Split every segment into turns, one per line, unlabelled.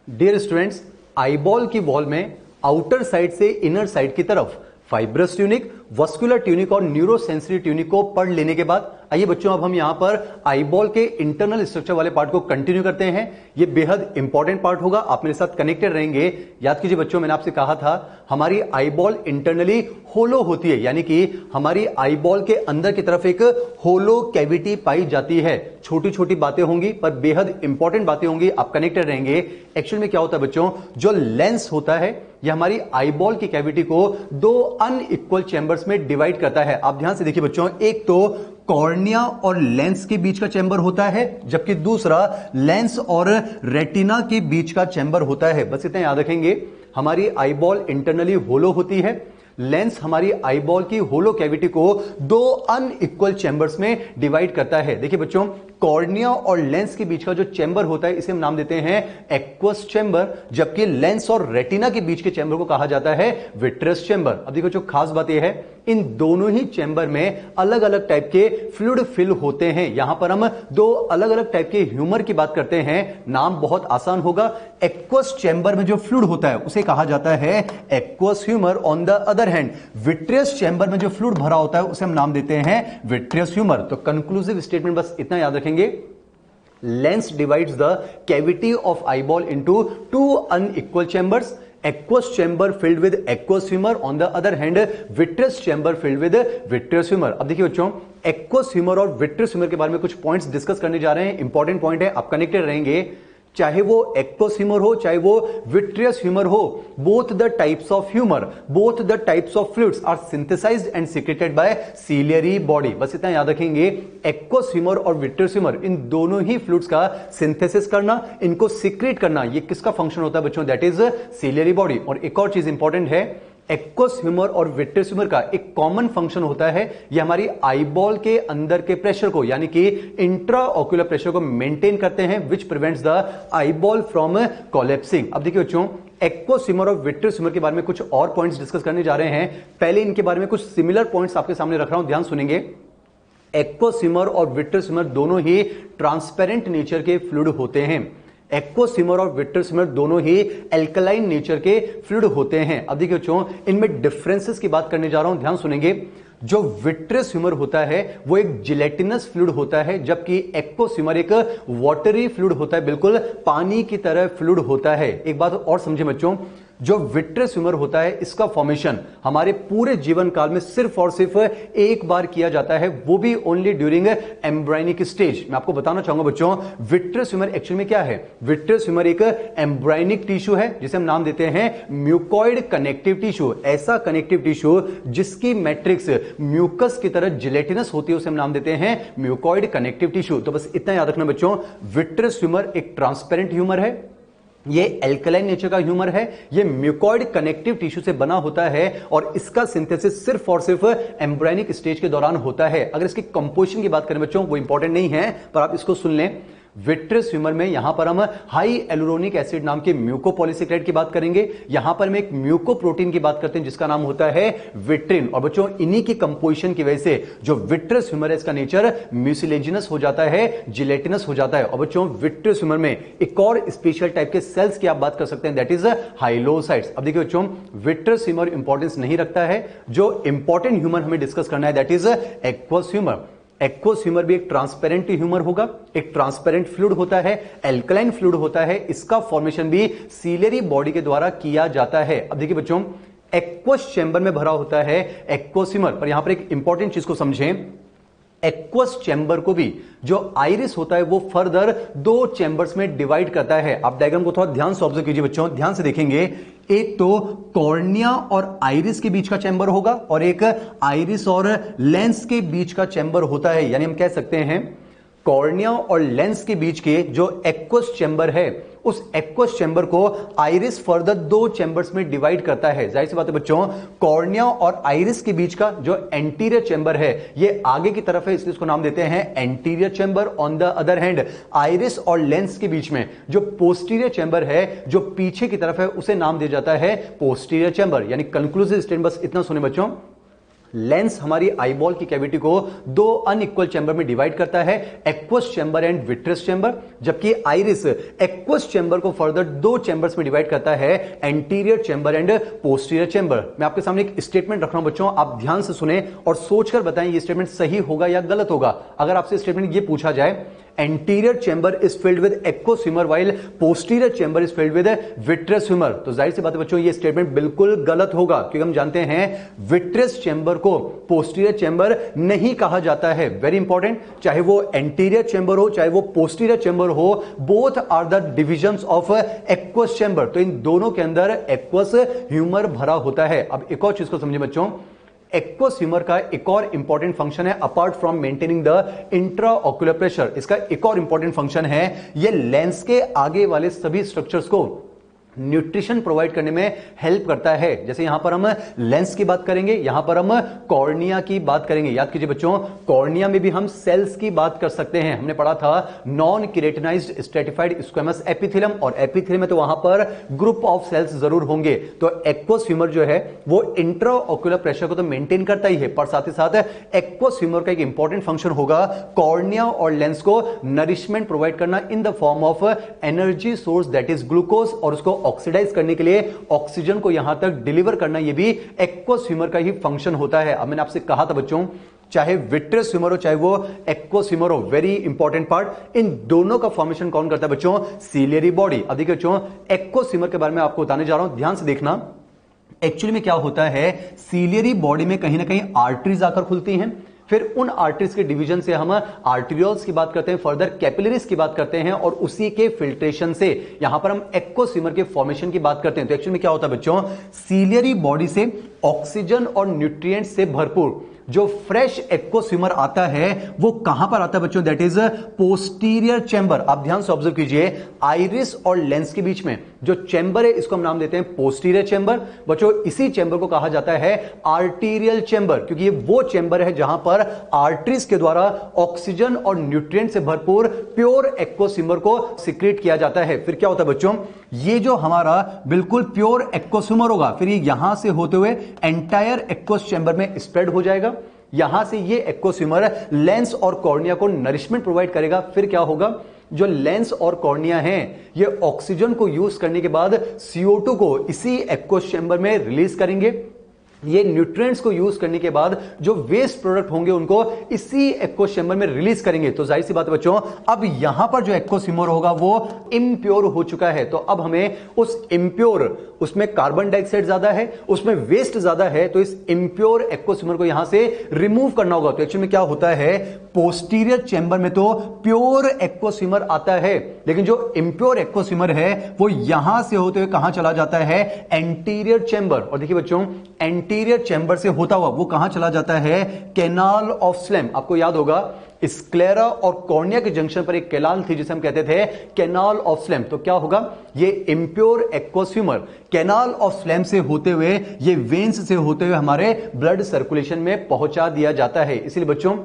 Dear students, eyeball की wall में outer side से इनर साइड की तरफ फाइब्रस ट्यूनिक, वस्कुलर ट्यूनिक और न्यूरोसेंसरी ट्यूनिक को पढ़ लेने के बाद आइए बच्चों अब हम यहां पर आईबॉल के इंटरनल स्ट्रक्चर वाले पार्ट को कंटिन्यू करते हैं। यह बेहद इंपॉर्टेंट पार्ट होगा, आप मेरे साथ कनेक्टेड रहेंगे। याद कीजिए बच्चों, मैंने आपसे कहा था हमारी आईबॉल इंटरनली होलो होती है, यानी कि हमारी आईबॉल के अंदर की तरफ एक होलो कैविटी पाई जाती है। छोटी छोटी बातें होंगी पर बेहद इंपॉर्टेंट बातें होंगी, आप कनेक्टेड रहेंगे। एक्चुअल में क्या होता है बच्चों, जो लेंस होता है यह हमारी आईबॉल की कैविटी को दो अनइक्वल चैम्बर्स में डिवाइड करता है। आप ध्यान से देखिए बच्चों, एक तो कॉर्निया और लेंस के बीच का चैम्बर होता है, जबकि दूसरा लेंस और रेटिना के बीच का चैम्बर होता है। बस इतना याद रखेंगे, हमारी आईबॉल इंटरनली होलो होती है, लेंस हमारी आईबॉल की होलो कैविटी को दो अनइक्वल चैम्बर्स में डिवाइड करता है। देखिए बच्चों, कॉर्निया और लेंस के बीच का जो चैम्बर होता है इसे हम नाम देते हैं एक्वस चैम्बर, जबकि लेंस और रेटिना के बीच के चैम्बर को कहा जाता है विट्रस चैम्बर। अब देखो, जो खास बात यह है, इन दोनों ही चैम्बर में अलग अलग टाइप के फ्लूइड फिल होते हैं। यहां पर हम दो अलग अलग टाइप के ह्यूमर की बात करते हैं। नाम बहुत आसान होगा, एक्वस चैम्बर में जो फ्लूइड होता है उसे कहा जाता है aqueous humour. On the other hand, vitreous chamber में जो फ्लूइड भरा होता है उसे हम नाम देते हैं विट्रियस ह्यूमर। तो कंक्लूसिव स्टेटमेंट बस इतना याद रखेंगे, lens divides the cavity of eyeball into two unequal chambers, aqueous chamber filled with aqueous humor, on the other hand vitreous chamber filled with vitreous humor। अब देखिए बच्चों, aqueous humor और vitreous humor के बारे में कुछ पॉइंट्स डिस्कस करने जा रहे हैं। इंपॉर्टेंट पॉइंट है, आप कनेक्टेड रहेंगे। चाहे वो एक्वस ह्यूमर हो चाहे वो विट्रियस ह्यूमर हो, both the types of humour, both the types of fluids are synthesised and secreted by ciliary body. बस इतना याद रखेंगे, एक्वस ह्यूमर और विट्रियस ह्यूमर, इन दोनों ही फ्लूइड्स का सिंथेसिस करना, इनको सीक्रेट करना, ये किसका फंक्शन होता है बच्चों, दैट इज सीलियरी बॉडी। और एक और चीज इंपॉर्टेंट है, एक्वस ह्यूमर और विट्रियस ह्यूमर का एक कॉमन फंक्शन होता है, ये हमारी आईबॉल के अंदर के प्रेशर को, यानी कि इंट्राऑक्यूलर प्रेशर को मेंटेन करते हैं, which prevents the eyeball from collapsing. अब देखिए बच्चों, एक्वस ह्यूमर और विट्रियस ह्यूमर के बारे में कुछ और पॉइंट्स डिस्कस करने जा रहे हैं। पहले इनके बारे में कुछ सिमिलर पॉइंट्स आपके सामने रख रहा हूं, ध्यान सुनेंगे। एक्वस ह्यूमर और विट्रियस ह्यूमर दोनों ही ट्रांसपेरेंट नेचर के फ्लूइड होते हैं। एक्वस ह्यूमर और विट्रियस ह्यूमर दोनों ही एल्कलाइन नेचर के फ्लूइड होते हैं। अब देखिए बच्चों, इनमें डिफरेंसेस की बात करने जा रहा हूं, ध्यान सुनेंगे। जो विट्रियस ह्यूमर होता है वो एक जिलेटिनस फ्लूइड होता है, जबकि एक्वस ह्यूमर एक वाटरी फ्लूइड होता है, बिल्कुल पानी की तरह फ्लूइड होता है। एक बात और समझे बच्चों, जो विट्रियस ह्यूमर होता है इसका फॉर्मेशन हमारे पूरे जीवन काल में सिर्फ और सिर्फ एक बार किया जाता है, वो भी ओनली ड्यूरिंग एम्ब्रायनिक स्टेज। मैं आपको बताना चाहूंगा बच्चों, विट्रियस ह्यूमर एक्चुअल में क्या है। विट्रियस ह्यूमर एक एम्ब्रायनिक टिश्यू है, जिसे हम नाम देते हैं म्यूकॉइड कनेक्टिव टिश्यू। ऐसा कनेक्टिव टिश्यू जिसकी मैट्रिक्स म्यूकस की तरह जिलेटिनस होती है उसे हम नाम देते हैं म्यूकॉइड कनेक्टिव टिश्यू। तो बस इतना याद रखना बच्चों, विट्रियस ह्यूमर एक ट्रांसपेरेंट ह्यूमर है, ये एल्कलाइन नेचर का ह्यूमर है, ये म्यूकॉइड कनेक्टिव टिश्यू से बना होता है और इसका सिंथेसिस सिर्फ और सिर्फ एम्ब्रायनिक स्टेज के दौरान होता है। अगर इसकी कंपोजिशन की बात करें बच्चों, वो इंपॉर्टेंट नहीं है पर आप इसको सुन लें। विट्रियस ह्यूमर में यहां पर हम हाई एलुरोनिक एसिड नाम के म्यूकोपॉलीसेकेराइड की बात करेंगे, यहां पर हम एक म्यूकोप्रोटीन की बात करते हैं जिसका नाम होता है विट्रिन। और बच्चों, इन्हीं की कंपोजिशन की वजह से जो विट्रियस ह्यूमर है इसका नेचर म्यूसिलेजिनस हो जाता है, जिलेटिनस हो जाता है। और बच्चों, विट्रियस ह्यूमर में एक और स्पेशल टाइप के सेल्स की आप बात कर सकते हैं, दैट इज हाइलोसाइट्स। अब देखिए बच्चों, विट्रियस ह्यूमर इंपॉर्टेंस नहीं रखता है, जो इंपॉर्टेंट ह्यूमर हमें डिस्कस करना है that is aqueous humour. Aqueous humour भी एक ट्रांसपेरेंट ह्यूमर होगा, एक ट्रांसपेरेंट फ्लूइड होता है, एल्कलाइन फ्लूइड होता है, इसका फॉर्मेशन भी सीलियरी बॉडी के द्वारा किया जाता है। अब देखिए बच्चों, एक्वस चैम्बर में भरा होता है एक्वस ह्यूमर, पर यहां पर एक इंपॉर्टेंट चीज को समझें। एक्वस चैम्बर को भी जो आइरिस होता है वो फर्दर दो चैम्बर्स में डिवाइड करता है। आप डायग्राम को थोड़ा ध्यान से ऑब्जर्व कीजिए बच्चों, ध्यान से देखेंगे। एक तो कॉर्निया और आइरिस के बीच का चैम्बर होगा और एक आइरिस और लेंस के बीच का चैम्बर होता है, यानी हम कह सकते हैं कॉर्निया और लेंस के बीच के जो एक्वस चैम्बर है उस एक्वस चैम्बर को आइरिस फर्दर दो चैम्बर्स में डिवाइड करता है। जाहिर सी बात है बच्चों, कॉर्निया और आइरिस के बीच का जो एंटीरियर चैम्बर है ये आगे की तरफ है, इसलिए इसको नाम देते हैं anterior chamber. On the other hand, iris और लेंस के बीच में जो पोस्टीरियर चैम्बर है जो पीछे की तरफ है उसे नाम दिया जाता है पोस्टीरियर चैम्बर। यानी कंक्लूसिव स्टेटमेंट बस इतना सुने बच्चों, लेंस हमारी आईबॉल की कैविटी को दो अनइक्वल चैम्बर में डिवाइड करता है, aqueous chamber and vitreous chamber, जबकि आइरिस एक्वस चैम्बर को फर्दर दो चैम्बर्स में डिवाइड करता है, anterior chamber and posterior chamber. मैं आपके सामने एक स्टेटमेंट रख रहा हूं बच्चों, आप ध्यान से सुने और सोचकर बताएं ये स्टेटमेंट सही होगा या गलत होगा। अगर आपसे स्टेटमेंट ये पूछा जाए anterior chamber is filled with aqueous humour while posterior chamber is filled with vitreous humour, तो जाहिर सी बात है बच्चों ये स्टेटमेंट बिल्कुल गलत होगा, क्योंकि हम जानते हैं विट्रस चैम्बर को पोस्टीरियर चैम्बर नहीं कहा जाता है। वेरी इंपॉर्टेंट, चाहे वो एंटीरियर चैम्बर हो चाहे वो पोस्टीरियर चैम्बर हो, both are the divisions of aqueous chamber, तो इन दोनों के अंदर एक्वस ह्यूमर भरा होता है। अब एक और चीज को समझिए बच्चों, एक्वस ह्यूमर का एक और इंपॉर्टेंट फंक्शन है apart from maintaining the intraocular pressure, इसका एक और इंपॉर्टेंट फंक्शन है ये लेंस के आगे वाले सभी स्ट्रक्चर्स को न्यूट्रिशन प्रोवाइड करने में हेल्प करता है। जैसे यहां पर हम लेंस की बात करेंगे, यहां पर हम कॉर्निया की बात करेंगे। याद कीजिए बच्चों, कॉर्निया में भी हम सेल्स की बात कर सकते हैं। हमने पढ़ा था non keratinised stratified squamous epithelium, और एपिथेलियम में तो वहां पर ग्रुप ऑफ सेल्स जरूर होंगे। तो एक्वस ह्यूमर जो है वो इंट्राऑक्यूलर प्रेशर को तो मेंटेन करता ही है, पर साथ ही साथ एक्वस ह्यूमर का एक इंपॉर्टेंट फंक्शन होगा कॉर्निया और लेंस को नरिशमेंट प्रोवाइड करना in the form of energy source that is glucose, और उसको ऑक्सीडाइज करने के लिए ऑक्सीजन को यहां तक डिलीवर करना, यह भी एक्वस ह्यूमर का ही फंक्शन होता है। अब मैंने आपसे कहा था बच्चों, चाहे विट्रस ह्यूमर हो चाहे वो एक्वस ह्यूमर हो, वेरी इंपॉर्टेंट पार्ट, इन दोनों का फॉर्मेशन कौन करता है बच्चों? Ciliary body. अब देखिए बच्चों, एक्वस ह्यूमर के बारे में आपको बताने जा रहा हूं, ध्यान से देखना। एक्चुअली में क्या होता है, सीलियरी बॉडी में कहीं ना कहीं आर्टरीज आकर खुलती हैं, फिर उन आर्टरीज के डिवीजन से हम आर्टेरियोल्स की बात करते हैं, फर्दर कैपिलरीज की बात करते हैं, और उसी के फिल्ट्रेशन से यहां पर हम एक्वस ह्यूमर के फॉर्मेशन की बात करते हैं। तो एक्चुअली में क्या होता है बच्चों, सीलियरी बॉडी से ऑक्सीजन और न्यूट्रिएंट से भरपूर जो फ्रेश एक्वस ह्यूमर आता है वो कहां पर आता है बच्चों? That is posterior chamber. आप ध्यान से ऑब्जर्व कीजिए, आइरिस और लेंस के बीच में जो चैम्बर है इसको हम नाम देते हैं पोस्टीरियर चैम्बर। बच्चों इसी चैम्बर को कहा जाता है आर्टीरियल चैम्बर, क्योंकि ये वो चैम्बर है जहां पर आर्टरीज के द्वारा ऑक्सीजन और न्यूट्रिएंट से भरपूर प्योर एक्वस ह्यूमर को सिक्रेट किया जाता है। फिर क्या होता है बच्चों, ये जो हमारा बिल्कुल प्योर एक्वस ह्यूमर होगा, फिर ये यहां से होते हुए एंटायर एक्वस चैम्बर में स्प्रेड हो जाएगा। यहां से ये एक्वस ह्यूमर लेंस और कॉर्निया को नरिशमेंट प्रोवाइड करेगा। फिर क्या होगा, जो लेंस और कॉर्निया हैं ये ऑक्सीजन को यूज करने के बाद CO2 को इसी एक्वस चैम्बर में रिलीज करेंगे। ये न्यूट्रिएंट्स को यूज करने के बाद जो वेस्ट प्रोडक्ट होंगे उनको इसी एक्वस चैम्बर में रिलीज करेंगे। तो जाहिर सी बात है बच्चों, अब यहां पर जो एक्वस ह्यूमर होगा वो इम्प्योर हो चुका है। तो अब हमें उस इम्प्योर, उसमें कार्बन डाइऑक्साइड ज्यादा है, उसमें वेस्ट ज्यादा है, तो इस इम्प्योर एक्वस ह्यूमर को यहां से रिमूव करना होगा। तो एक्चुअली में क्या होता है, पोस्टीरियर चैम्बर में तो प्योर एक्वस ह्यूमर आता है, लेकिन जो इम्प्योर एक्वस ह्यूमर है वो यहां से होते हुए कहां चला जाता है? Anterior chamber. और देखिए बच्चों, एंटीरियर चैम्बर से होता हुआ वो कहां चला जाता है? Canal of slam. आपको याद होगा स्क्लेरा और कॉर्निया के जंक्शन पर एक कैनाल थी जिसे हम कहते थे कैनाल ऑफ स्लेम। तो क्या होगा, ये impure aqueous humour canal of slam से होते हुए, ये वेन्स से होते हुए हमारे ब्लड सर्कुलेशन में पहुंचा दिया जाता है। इसलिए बच्चों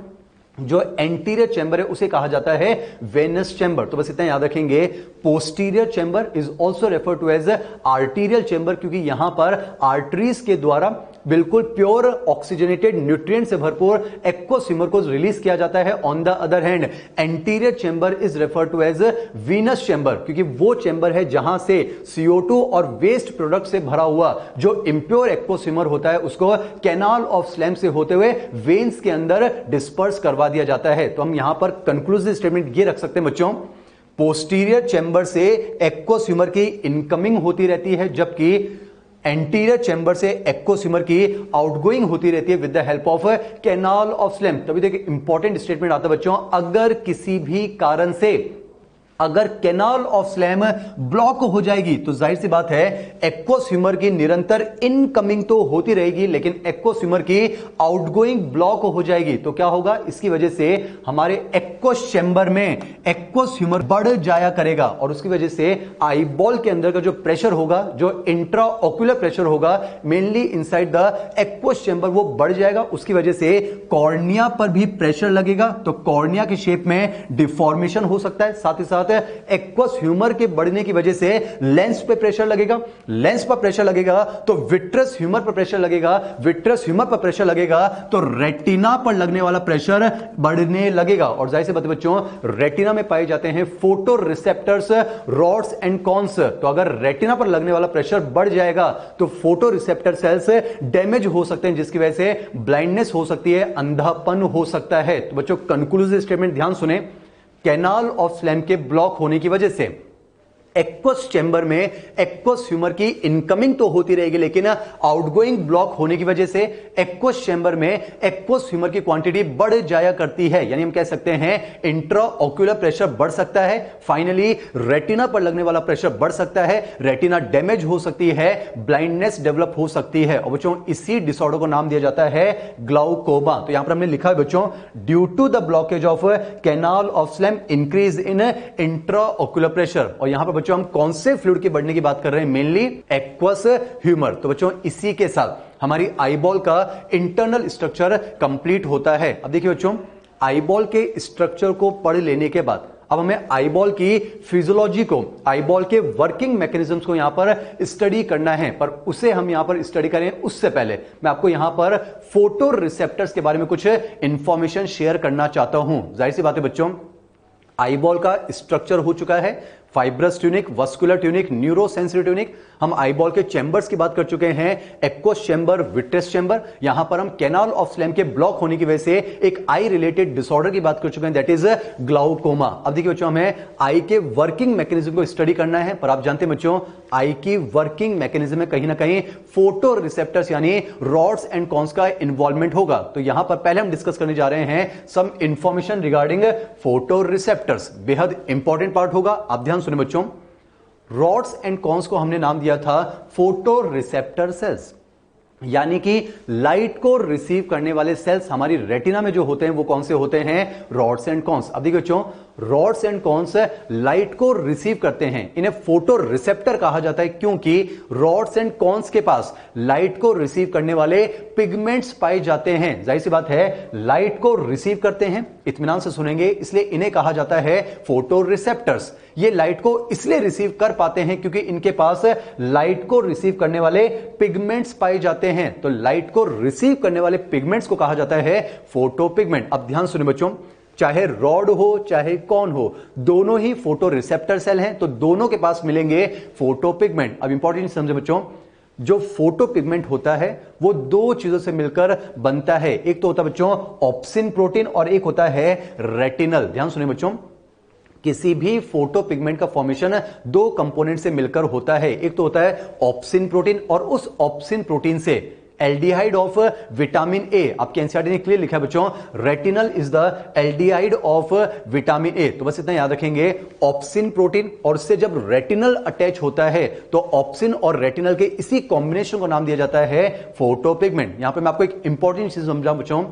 जो एंटीरियर चैम्बर है उसे कहा जाता है वेनस चैम्बर। तो बस इतना याद रखेंगे, posterior chamber is also refer to as arterial chamber, क्योंकि यहां पर आर्टरीज के द्वारा बिल्कुल प्योर ऑक्सीजनेटेड न्यूट्रिएंट से भरपूर एक्वस ह्यूमर को रिलीज किया जाता है। On the other hand anterior chamber is refer to as venous chamber, क्योंकि वो चैम्बर है जहां से CO2 और वेस्ट प्रोडक्ट से भरा हुआ जो इंप्योर एक्वस ह्यूमर होता है उसको कैनाल ऑफ स्लेम से होते हुए वेन्स के अंदर डिस्पर्स करवा दिया जाता है। तो हम यहां पर कंक्लूसिव स्टेटमेंट ये रख सकते हैं बच्चों, पोस्टीरियर चैम्बर से एक्वस ह्यूमर की इनकमिंग होती रहती है, जबकि एंटीरियर चैम्बर से एक्वस ह्यूमर की आउटगोइंग होती रहती है with the help of canal of slam. तभी देखिए इंपॉर्टेंट स्टेटमेंट आता है बच्चों, अगर किसी भी कारण से अगर कैनाल ऑफ स्लेम ब्लॉक हो जाएगी तो जाहिर सी बात है एक्वस ह्यूमर की निरंतर इनकमिंग तो होती रहेगी, लेकिन एक्वस ह्यूमर की आउटगोइंग ब्लॉक हो जाएगी। तो क्या होगा, इसकी वजह से हमारे एक्वस चैम्बर में एक्वस ह्यूमर बढ़ जाया करेगा, और उसकी वजह से आईबॉल के अंदर का जो प्रेशर होगा, जो इंट्रा ऑक्यूलर प्रेशर होगा mainly inside the aqueous chamber, वो बढ़ जाएगा। उसकी वजह से कॉर्निया पर भी प्रेशर लगेगा, तो कॉर्निया के शेप में डिफॉर्मेशन हो सकता है, साथ ही साथ साथ एक्वस ह्यूमर के बढ़ने की वजह से लेंस पे प्रेशर लगेगा, लेंस पर प्रेशर लगेगा तो विट्रस ह्यूमर पर प्रेशर लगेगा, विट्रस ह्यूमर पर प्रेशर लगेगा तो रेटिना पर लगने वाला प्रेशर बढ़ने लगेगा। और जाहिर सी बात है बच्चों, रेटिना में पाए जाते हैं photo receptors, rods and cons. तो अगर रेटिना पर लगने वाला प्रेशर बढ़ जाएगा तो फोटो रिसेप्टर सेल्स डैमेज हो सकते हैं, जिसकी वजह से ब्लाइंडनेस हो सकती है, अंधापन हो सकता है। तो बच्चों कंक्लूसिव स्टेटमेंट ध्यान सुने, कैनाल ऑफ स्लैम के ब्लॉक होने की वजह से एक्वस चैम्बर में एक्वस ह्यूमर की इनकमिंग तो होती रहेगी, लेकिन आउटगोइंग ब्लॉक होने की वजह से एक्वस चैम्बर में एक्वस ह्यूमर की क्वांटिटी बढ़ जाया करती है। यानी हम कह सकते हैं इंट्रा ऑक्यूलर प्रेशर बढ़ सकता है, फाइनली रेटिना पर लगने वाला प्रेशर बढ़ सकता है, रेटिना डैमेज हो सकती है, ब्लाइंडनेस डेवलप हो सकती है। और बच्चों इसी डिसऑर्डर को नाम दिया जाता है ग्लाउकोमा। तो यहां पर हमने लिखा है बच्चों, due to the blockage of canal of Schlemm increase in intraocular pressure. और यहां पर बच्चों हम कौन से फ्लूइड की बढ़ने की बात कर रहे हैं, मेनली एक्वस ह्यूमर। तो बच्चों इसी के साथ हमारी आईबॉल का इंटरनल स्ट्रक्चर कंप्लीट होता है। अब देखिए बच्चों, आईबॉल के स्ट्रक्चर को पढ़ लेने के बाद अब हमें आईबॉल की फिजियोलॉजी को, आईबॉल के वर्किंग मैकेनिज्म्स को यहां पर स्टडी करना है। पर उसे हम यहां पर स्टडी करें उससे पहले मैं आपको यहां पर फोटो रिसेप्टर्स के बारे में कुछ इंफॉर्मेशन शेयर करना चाहता हूं। जाहिर सी बात है बच्चों, आईबॉल का स्ट्रक्चर हो चुका है fibrous tunic, vascular tunic, neurosensory tunic. हम आईबॉल के चैम्बर्स की बात कर चुके हैं, एक्वस चैम्बर, विट्रस चैम्बर। यहां पर हम कैनाल ऑफ स्लैम के ब्लॉक होने की वजह से एक आई रिलेटेड डिसऑर्डर की बात कर चुके हैं, दैट इज ग्लाउकोमा। अब देखिए बच्चों, हमें आई के वर्किंग मैकेनिज्म को स्टडी करना है। पर आप जानते हैं बच्चों, आई की वर्किंग मैकेनिज्म में कहीं ना कहीं फोटो रिसेप्टर्स यानी रॉड्स एंड कॉन्स का इन्वॉल्वमेंट होगा। तो यहां पर पहले हम डिस्कस करने जा रहे हैं some information regarding photoreceptors. बेहद इंपॉर्टेंट पार्ट होगा, आप ध्यान सुने बच्चों। रॉड्स एंड कॉन्स को हमने नाम दिया था फोटो रिसेप्टर सेल्स, यानी कि लाइट को रिसीव करने वाले सेल्स हमारी रेटिना में जो होते हैं वो कौन से होते हैं, रॉड्स एंड कॉन्स। अब देखिए बच्चों, रॉड्स एंड कॉन्स लाइट को रिसीव करते हैं, इन्हें फोटो रिसेप्टर कहा जाता है, क्योंकि रॉड्स एंड कॉन्स के पास लाइट को रिसीव करने वाले पिगमेंट्स पाए जाते हैं। जाहिर सी बात है, लाइट को रिसीव करते हैं, इत्मीनान से सुनेंगे, इसलिए इन्हें कहा जाता है फोटो रिसेप्टर्स। ये लाइट को इसलिए रिसीव कर पाते हैं क्योंकि इनके पास लाइट को रिसीव करने वाले पिगमेंट्स पाए जाते हैं। तो लाइट को रिसीव करने वाले पिगमेंट्स को कहा जाता है फोटो पिगमेंट। अब ध्यान सुनिए बच्चों, चाहे रॉड हो चाहे कॉन हो, दोनों ही फोटो रिसेप्टर सेल हैं, तो दोनों के पास मिलेंगे फोटो पिगमेंट। अब इंपॉर्टेंट समझे बच्चों, जो फोटो पिगमेंट होता है वो दो चीजों से मिलकर बनता है। एक तो होता है बच्चों ऑप्सिन प्रोटीन और एक होता है रेटिनल। ध्यान सुनिए बच्चों, किसी भी फोटो पिगमेंट का फॉर्मेशन दो कंपोनेंट से मिलकर होता है। एक तो होता है ऑप्सिन प्रोटीन और उस ऑप्सिन प्रोटीन से एल्डिहाइड ऑफ विटामिन ए। आपके एनसीईआरटी ने क्लियर लिखा है बच्चों, retinal is the aldehyde of vitamin A. तो बस इतना याद रखेंगे, ऑप्सिन प्रोटीन और उससे जब रेटिनल अटैच होता है तो ऑप्सिन और रेटिनल के इसी कॉम्बिनेशन को नाम दिया जाता है फोटो पिगमेंट। यहां पर मैं आपको एक इंपॉर्टेंट चीज समझाऊं बच्चों,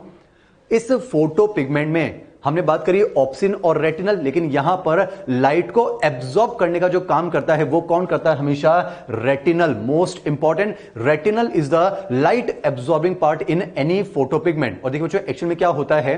इस फोटो पिगमेंट में हमने बात करी ऑप्सिन और रेटिनल, लेकिन यहां पर लाइट को एब्जॉर्ब करने का जो काम करता है वो कौन करता है, हमेशा retinal. Most important, retinal is the light absorbing part in any photo pigment. और देखिए बच्चों, एक्चुअल में क्या होता है,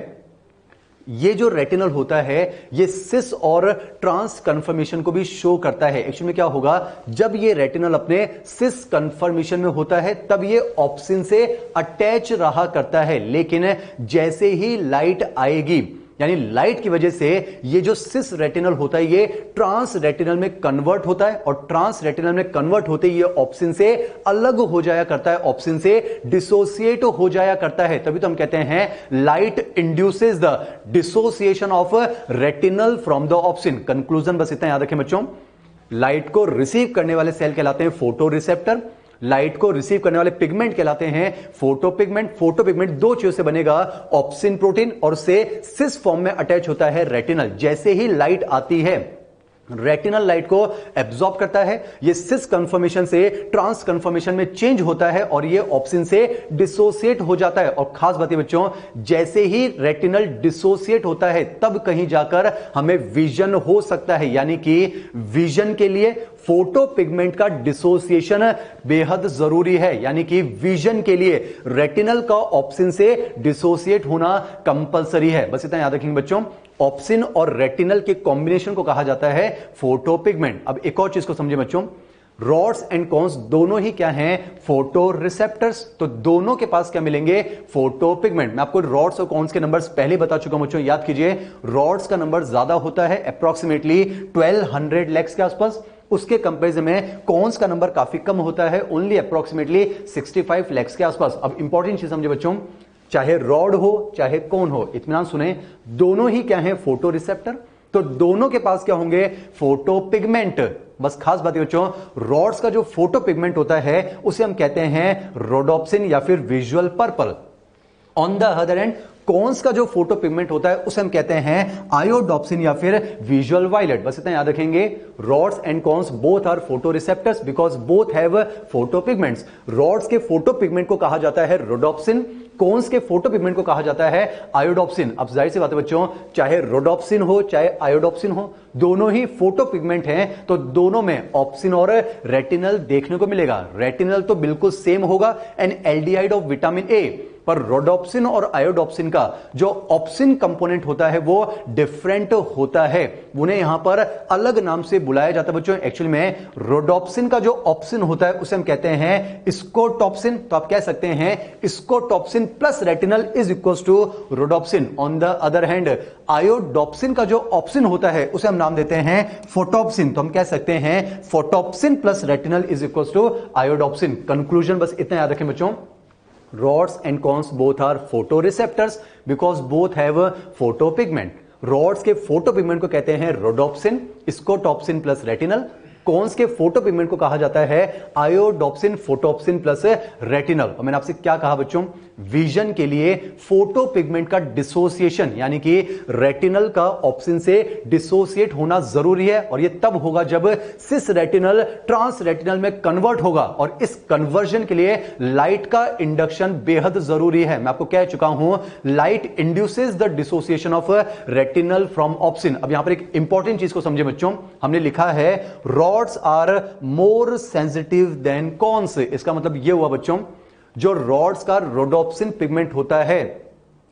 ये जो रेटिनल होता है ये सिस और ट्रांस कन्फर्मेशन को भी शो करता है। एक्चुअली में क्या होगा, जब ये रेटिनल अपने सिस कन्फर्मेशन में होता है तब ये ऑप्सिन से अटैच रहा करता है, लेकिन जैसे ही लाइट आएगी, यानी लाइट की वजह से ये जो सिस रेटिनल होता है ये ट्रांस रेटिनल में कन्वर्ट होता है, और ट्रांस रेटिनल में कन्वर्ट होते ही ये ऑप्सिन से अलग हो जाया करता है, ऑप्सिन से डिसोसिएट हो जाया करता है। तभी तो हम कहते हैं light induces the dissociation of retinal from the obscene. Conclusion बस इतना याद रखें बच्चों, लाइट को रिसीव करने वाले सेल कहलाते हैं फोटो रिसेप्टर, लाइट को रिसीव करने वाले पिगमेंट कहलाते हैं फोटो पिगमेंट। फोटो पिगमेंट दो चीजों से बनेगा, ऑप्सिन प्रोटीन और से सिस फॉर्म में अटैच होता है रेटिनल। जैसे ही लाइट आती है रेटिनल लाइट को एब्जॉर्ब करता है, ये सिस कन्फर्मेशन से ट्रांस कन्फर्मेशन में चेंज होता है और ये ऑप्सिन से डिसोसिएट हो जाता है। और खास बात है बच्चों, जैसे ही रेटिनल डिसोसिएट होता है तब कहीं जाकर हमें विजन हो सकता है, यानी कि विजन के लिए फोटो पिगमेंट का डिसोसिएशन बेहद जरूरी है। यानी कि विजन के लिए रेटिनल का ऑप्सिन से डिसोसिएट होना कंपलसरी है। बस इतना याद रखेंगे बच्चों, ऑप्सिन और रेटिनल के कॉम्बिनेशन को कहा जाता है फोटोपिगमेंट। अब एक और चीज को समझे बच्चों, रॉड्स एंड कॉन्स दोनों ही क्या हैं, फोटो रिसेप्टर्स। तो दोनों के पास क्या मिलेंगे, फोटोपिगमेंट। मैं आपको रॉड्स और कॉन्स के नंबर्स पहले बता चुका हूं बच्चों, याद कीजिए। रॉड्स का नंबर ज्यादा होता है, अप्रोक्सीमेटली 1200 लैक्स के आसपास। उसके कंपेरिजन में कॉन्स का नंबर काफी कम होता है, ओनली अप्रोक्सीमेटली 65 लैक्स के आसपास। अब इंपॉर्टेंट चीज समझे बच्चों, चाहे रॉड हो चाहे कॉन हो, इत्मीनान सुने, दोनों ही क्या है, फोटो रिसेप्टर। तो दोनों के पास क्या होंगे, फोटो पिगमेंट। बस खास बात है बच्चों, रॉड्स का जो फोटो पिगमेंट होता है उसे हम कहते हैं रोडोप्सिन या फिर visual purple. On the other and cons का जो फोटो पिगमेंट होता है उसे हम कहते हैं आयोडोप्सिन या फिर विजुअल वायलेट। बस इतना याद रखेंगे, rods and cones both are photo receptors because both have photo pigments. Rods के फोटो पिगमेंट को कहा जाता है रोडोप्सिन, कॉन्स के फोटो पिगमेंट को कहा जाता है आयोडोप्सिन। अब जाहिर सी बात है बच्चों, चाहे रोडोप्सिन हो चाहे आयोडोप्सिन हो, दोनों ही फोटो पिगमेंट हैं, तो दोनों में ऑप्सिन और रेटिनल देखने को मिलेगा। रेटिनल तो बिल्कुल सेम होगा, N aldehyde of vitamin A, पर रोडोप्सिन और आयोडोप्सिन का जो ऑप्सिन कंपोनेंट होता है वो डिफरेंट होता है, उन्हें यहां पर अलग नाम से बुलाया जाता है बच्चों। एक्चुअली में रोडोप्सिन का जो ऑप्सिन होता है उसे हम कहते हैं स्कोटॉप्सिन। तो आप कह सकते हैं scotopsin plus retinal is equal to rhodopsin. On the other hand iodopsin का जो ऑप्सिन होता है उसे हम नाम देते हैं फोटोप्सिन। तो हम कह सकते हैं photopsin plus retinal is equal to iodopsin. Conclusion बस इतना याद रखें बच्चों, rods and cones both are photoreceptors because both have a photopigment. rods के फोटोपिगमेंट को कहते हैं रोडोप्सिन, स्कोटॉप्सिन प्लस रेटिनल। कॉन्स के फोटोपिगमेंट को कहा जाता है आयोडोप्सिन, फोटोप्सिन प्लस रेटिनल। और मैंने आपसे क्या कहा बच्चों, विजन के लिए फोटोपिगमेंट का डिसोसिएशन यानी कि रेटिनल का ऑप्सिन से डिसोसिएट होना जरूरी है, और यह तब होगा जब सिस रेटिनल ट्रांस रेटिनल में कन्वर्ट होगा, और इस कन्वर्जन के लिए लाइट का इंडक्शन बेहद जरूरी है। मैं आपको कह चुका हूं, light induces the dissociation of retinal from obscene. अब यहां पर एक इंपॉर्टेंट चीज को समझे बच्चों, हमने लिखा है rods are more sensitive than cones. इसका मतलब यह हुआ बच्चों, जो रॉड्स का रोडोप्सिन पिगमेंट होता है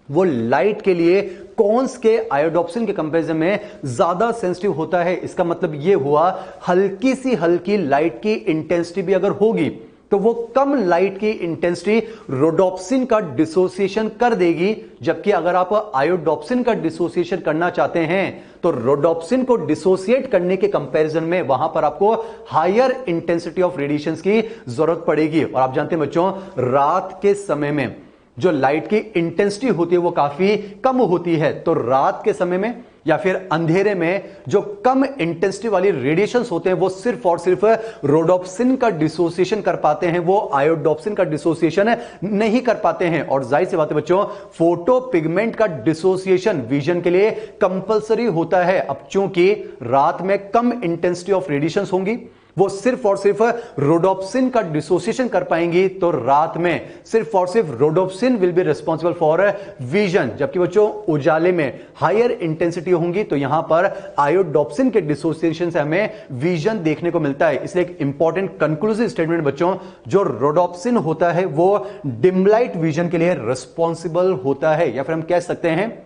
वो लाइट के लिए कॉन्स के आयोडोप्सिन के कंपैरिजन में ज्यादा सेंसिटिव होता है। इसका मतलब यह हुआ, हल्की सी हल्की लाइट की इंटेंसिटी भी अगर होगी तो वो कम लाइट की इंटेंसिटी रोडोप्सिन का डिसोसिएशन कर देगी, जबकि अगर आप आयोडोप्सिन का डिसोसिएशन करना चाहते हैं तो रोडोप्सिन को डिसोसिएट करने के कंपैरिजन में वहां पर आपको हायर इंटेंसिटी ऑफ रेडिएशंस की जरूरत पड़ेगी। और आप जानते हैं बच्चों, रात के समय में जो लाइट की इंटेंसिटी होती है वो काफी कम होती है, तो रात के समय में या फिर अंधेरे में जो कम इंटेंसिटी वाली रेडिएशंस होते हैं वो सिर्फ और सिर्फ रोडोप्सिन का डिसोसिएशन कर पाते हैं, वो आयोडोप्सिन का डिसोसिएशन नहीं कर पाते हैं। और जाहिर सी बात है बच्चों, फोटो पिगमेंट का डिसोसिएशन विजन के लिए कंपलसरी होता है। अब चूंकि रात में कम इंटेंसिटी ऑफ रेडिएशंस होंगी, वो सिर्फ और सिर्फ रोडोप्सिन का डिसोसिएशन कर पाएंगी, तो रात में सिर्फ और सिर्फ rhodopsin will be responsible for vision. जबकि बच्चों उजाले में हायर इंटेंसिटी होंगी, तो यहां पर आयोडोप्सिन के डिसोसिएशन से हमें विजन देखने को मिलता है। इसलिए एक इंपॉर्टेंट कंक्लूसिव स्टेटमेंट बच्चों, जो रोडोप्सिन होता है वो डिम लाइट विजन के लिए रिस्पॉन्सिबल होता है, या फिर हम कह सकते हैं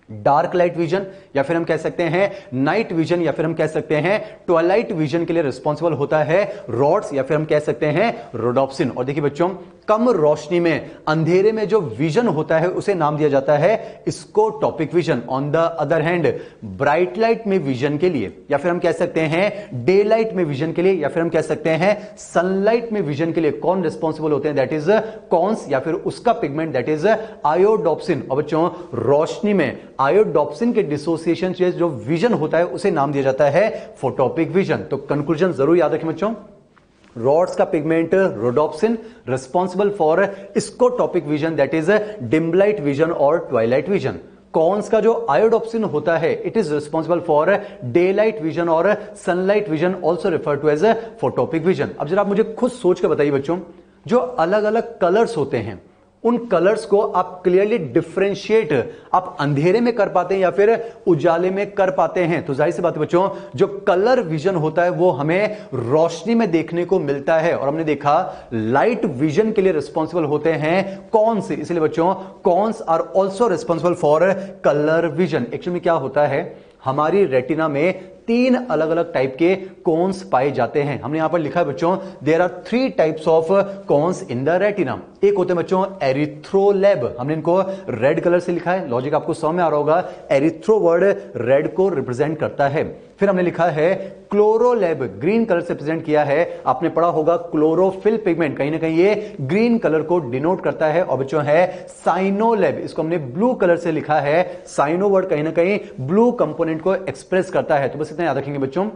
डार्क लाइट विजन, या फिर हम कह सकते हैं नाइट विजन, या फिर हम कह सकते हैं ट्वाइलाइट विजन के लिए रिस्पॉन्सिबल होता है रॉड्स, या फिर हम कह सकते हैं रोडोप्सिन। और देखिए बच्चों, कम रोशनी में अंधेरे में जो विजन होता है उसे नाम दिया जाता है scotopic vision. On the other hand bright light में विजन के लिए, या फिर हम कह सकते हैं डे लाइट में विजन के लिए, या फिर हम कह सकते हैं सनलाइट में विजन के लिए कौन रिस्पॉन्सिबल होते हैं, दैट इज कॉन्स, या फिर उसका पिगमेंट दैट इज आयोडोप्सिन। और बच्चों रोशनी में आयोडोप्सिन के डिसोसिएशन से जो विजन होता है उसे नाम दिया जाता है फोटोपिक विजन। तो कंक्लूजन जरूर याद रखें बच्चों, रॉड्स का pigment rhodopsin responsible for scotopic vision that is dim light vision और ट्वाइलाइट विजन। कॉन्स का जो आयोडोप्सिन होता है it is responsible for day light vision और sunlight vision, also refer to as photopic vision. अब जरा आप मुझे खुद सोच के बताइए बच्चों, जो अलग अलग कलर्स होते हैं उन कलर्स को आप क्लियरली डिफरेंशिएट आप अंधेरे में कर पाते हैं या फिर उजाले में कर पाते हैं। तो जाहिर सी बात है बच्चों, जो कलर विजन होता है वो हमें रोशनी में देखने को मिलता है। और हमने देखा लाइट विजन के लिए रिस्पॉन्सिबल होते हैं कौन से, इसलिए बच्चों cones are also responsible for colour vision. Actually में क्या होता है, हमारी रेटिना में 3 अलग अलग टाइप के कोन्स पाए जाते हैं। हमने यहां पर लिखा है बच्चों, there are 3 types of cones in the retina. एक होते हैं बच्चों एरिथ्रोलैब, हमने इनको रेड कलर से लिखा है, लॉजिक आपको समझ में आ रहा होगा। एरिथ्रो वर्ड रेड को रिप्रेजेंट करता है। फिर हमने लिखा है क्लोरोलैब, ग्रीन कलर से प्रेजेंट किया है, आपने पढ़ा होगा क्लोरोफिल पिगमेंट, कहीं ना कहीं ये ग्रीन कलर को डिनोट करता है। और बच्चों है साइनोलैब, इसको हमने ब्लू कलर से लिखा है, साइनो वर्ड कहीं ना कहीं ब्लू कंपोनेंट को एक्सप्रेस करता है। तो बस इतना याद रखेंगे बच्चों,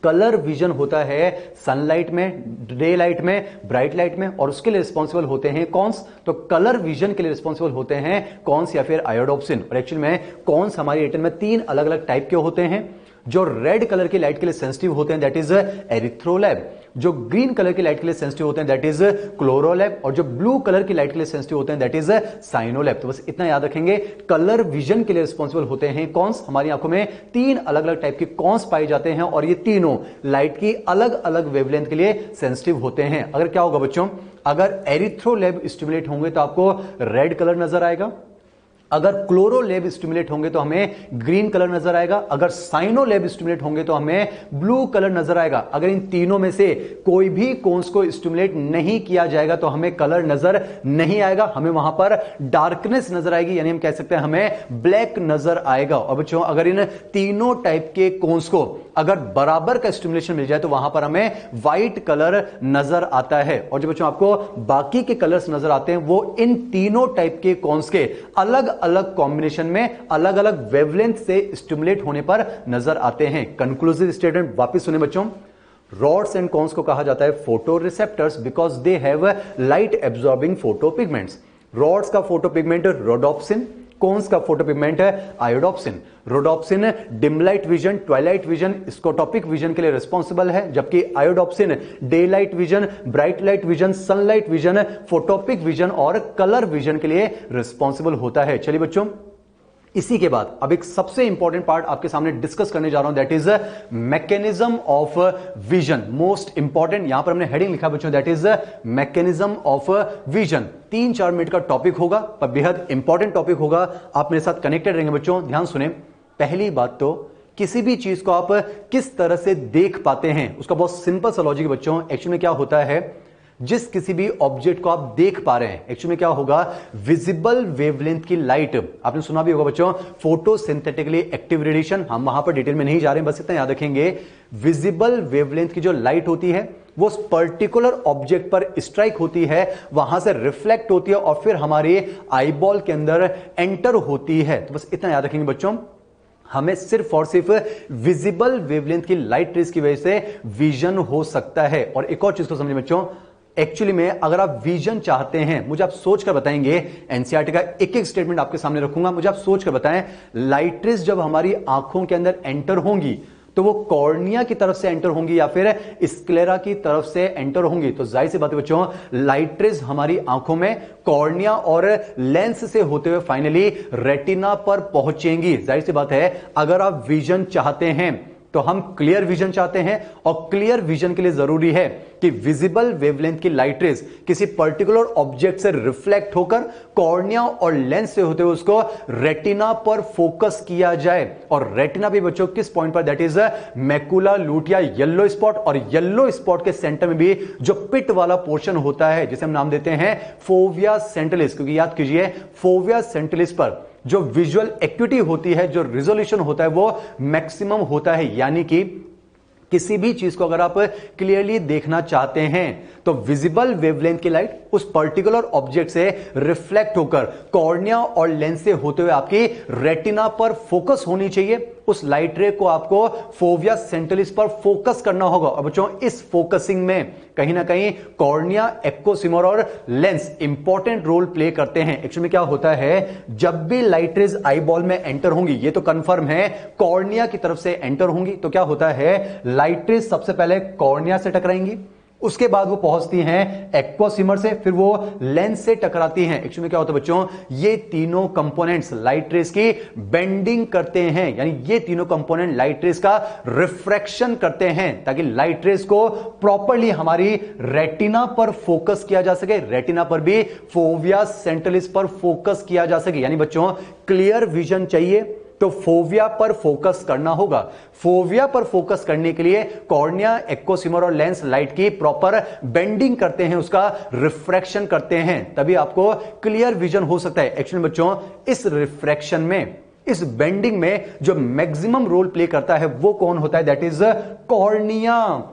कलर विजन होता है सनलाइट में, डे लाइट में, ब्राइट लाइट में, और उसके लिए रिस्पॉन्सिबल होते हैं कॉन्स। तो कलर विजन के लिए रिस्पॉन्सिबल होते हैं कॉन्स या फिर आयोडोप्सिन। और एक्चुअली में कॉन्स हमारी रेटिना में 3 अलग अलग टाइप के होते हैं। जो रेड कलर की लाइट के लिए सेंसिटिव होते हैं दैट इज एरिथ्रोलैब, जो ग्रीन कलर की लाइट के लिए सेंसिटिव होते हैं दैट इज क्लोरोलैब, और जो ब्लू कलर की लाइट के लिए सेंसिटिव होते हैं दैट इज साइनोलैब। तो बस इतना याद रखेंगे, कलर विजन के लिए रिस्पॉन्सिबल होते हैं कॉन्स। हमारी आंखों में 3 अलग अलग टाइप के कॉन्स पाए जाते हैं और ये तीनों लाइट की अलग अलग वेवलेंथ के लिए सेंसिटिव होते हैं। अगर क्या होगा बच्चों, अगर एरिथ्रोलैब स्टिमुलेट होंगे तो आपको रेड कलर नजर आएगा, अगर क्लोरोलैब स्टिमुलेट होंगे तो हमें ग्रीन कलर नजर आएगा, अगर साइनोलैब स्टिमुलेट होंगे तो हमें ब्लू कलर नजर आएगा। अगर इन तीनों में से कोई भी कोन्स को स्टिमुलेट नहीं किया जाएगा तो हमें कलर नजर नहीं आएगा, हमें वहां पर डार्कनेस नजर आएगी, यानी हम कह सकते हैं हमें ब्लैक नजर आएगा। और बच्चों अगर इन तीनों टाइप के कोन्स को अगर बराबर का स्टिमुलेशन मिल जाए तो वहां पर हमें व्हाइट कलर नजर आता है। और जो बच्चों आपको बाकी के कलर्स नजर आते हैं वो इन तीनों टाइप के कोन्स के अलग अलग कॉम्बिनेशन में अलग अलग वेवलेंथ से स्टिमुलेट होने पर नजर आते हैं। कंक्लूसिव स्टेटमेंट वापस सुने बच्चों, रॉड्स एंड कॉन्स को कहा जाता है photo receptors because they have light absorbing photo pigments. Rods का फोटो पिगमेंट रोडोप्सिन, कॉन्स का फोटो पिगमेंट है iodopsin. Rhodopsin dim light vision, twilight vision, scotopic vision के लिए रिस्पॉन्सिबल है, जबकि iodopsin day light vision, bright light vision, sunlight vision, photopic vision और colour vision के लिए रिस्पॉन्सिबल होता है। चलिए बच्चों, इसी के बाद अब एक सबसे इंपॉर्टेंट पार्ट आपके सामने डिस्कस करने जा रहा हूं, that is mechanism of vision. Most important, यहां पर हमने हेडिंग लिखा बच्चों, that is mechanism of vision. 3-4 minute का टॉपिक होगा पर बेहद इंपॉर्टेंट टॉपिक होगा, आप मेरे साथ कनेक्टेड रहेंगे बच्चों। ध्यान सुने, पहली बात तो किसी भी चीज को आप किस तरह से देख पाते हैं उसका बहुत सिंपल सा लॉजिक बच्चों। एक्चुअली में क्या होता है, जिस किसी भी ऑब्जेक्ट को आप देख पा रहे हैं, एक्चुअली में क्या होगा, विजिबल वेवलेंथ की लाइट, आपने सुना भी होगा बच्चों फोटोसिंथेटिकली एक्टिव रेडिएशन, हम वहां पर डिटेल में नहीं जा रहे हैं, बस इतना याद रखेंगे, विजिबल वेवलेंथ की जो लाइट होती है वो उस पर्टिकुलर ऑब्जेक्ट पर स्ट्राइक होती है, वहां से रिफ्लेक्ट होती है और फिर हमारे आईबॉल के अंदर एंटर होती है। तो बस इतना याद रखेंगे बच्चों, हमें सिर्फ और सिर्फ विजिबल वेवलेंथ की लाइट रेज की वजह से विजन हो सकता है। और एक और चीज को समझिए बच्चों, एक्चुअली में अगर आप विजन चाहते हैं, मुझे आप सोचकर बताएंगे, एनसीईआरटी का एक एक स्टेटमेंट आपके सामने रखूंगा, मुझे आप सोचकर बताएं, लाइट रेज जब हमारी आंखों के अंदर एंटर होंगी तो वो कॉर्निया की तरफ से एंटर होंगी या फिर स्क्लेरा की तरफ से एंटर होंगी। तो जाहिर सी बात है बच्चों, लाइट रेज हमारी आंखों में कॉर्निया और लेंस से होते हुए फाइनली रेटिना पर पहुंचेंगी। जाहिर सी बात है, अगर आप विजन चाहते हैं तो हम क्लियर विजन चाहते हैं, और क्लियर विजन के लिए जरूरी है कि विजिबल वेवलेंथ की लाइट रेज किसी पर्टिकुलर ऑब्जेक्ट से रिफ्लेक्ट होकर कॉर्निया और लेंस से होते हुए उसको रेटिना पर फोकस किया जाए। और रेटिना भी बच्चों किस पॉइंट पर, that is macula लूटिया yellow spot, और येलो स्पॉट के सेंटर में भी जो पिट वाला पोर्शन होता है जिसे हम नाम देते हैं फोविया सेंट्रलिस, क्योंकि याद कीजिए फोविया सेंट्रलिस पर जो विजुअल एक्टिविटी होती है, जो रिजोल्यूशन होता है वो मैक्सिमम होता है। यानी कि किसी भी चीज को अगर आप क्लियरली देखना चाहते हैं तो विजिबल वेवलेंथ की लाइट उस पर्टिकुलर ऑब्जेक्ट से रिफ्लेक्ट होकर कॉर्निया और लेंस से होते हुए आपकी रेटिना पर फोकस होनी चाहिए। उस लाइट रे को आपको फोविया सेंट्रलिस पर फोकस करना होगा। और बच्चों इस फोकसिंग में कहीं ना कहीं कॉर्निया, एक्कोसिमर और लेंस इंपॉर्टेंट रोल प्ले करते हैं। एक्चुअली में क्या होता है, जब भी लाइट रेज आई बॉल में एंटर होंगी, ये तो कंफर्म है कॉर्निया की तरफ से एंटर होंगी, तो क्या होता है, लाइट रेज सबसे पहले कॉर्निया से टकराएंगी, उसके बाद वो पहुंचती हैं एक्वासिमर से, फिर वो लेंस से टकराती हैं। एक्चुअली में क्या होता है बच्चों, ये तीनों कंपोनेंट्स लाइट रेस की बेंडिंग करते हैं, यानी ये तीनों कंपोनेंट लाइट रेस का रिफ्रैक्शन करते हैं ताकि लाइट रेस को प्रॉपरली हमारी रेटिना पर फोकस किया जा सके, रेटिना पर भी फोविया सेंट्रलिस पर फोकस किया जा सके। यानी बच्चों क्लियर विजन चाहिए तो फोविया पर फोकस करना होगा। फोविया पर फोकस करने के लिए कॉर्निया, एक्वोसिमर और लेंस लाइट की प्रॉपर बेंडिंग करते हैं, उसका रिफ्रैक्शन करते हैं, तभी आपको क्लियर विजन हो सकता है। एक्चुअली बच्चों इस रिफ्रैक्शन में, इस बेंडिंग में जो मैक्सिमम रोल प्ले करता है वो कौन होता है, दैट इज कॉर्निया।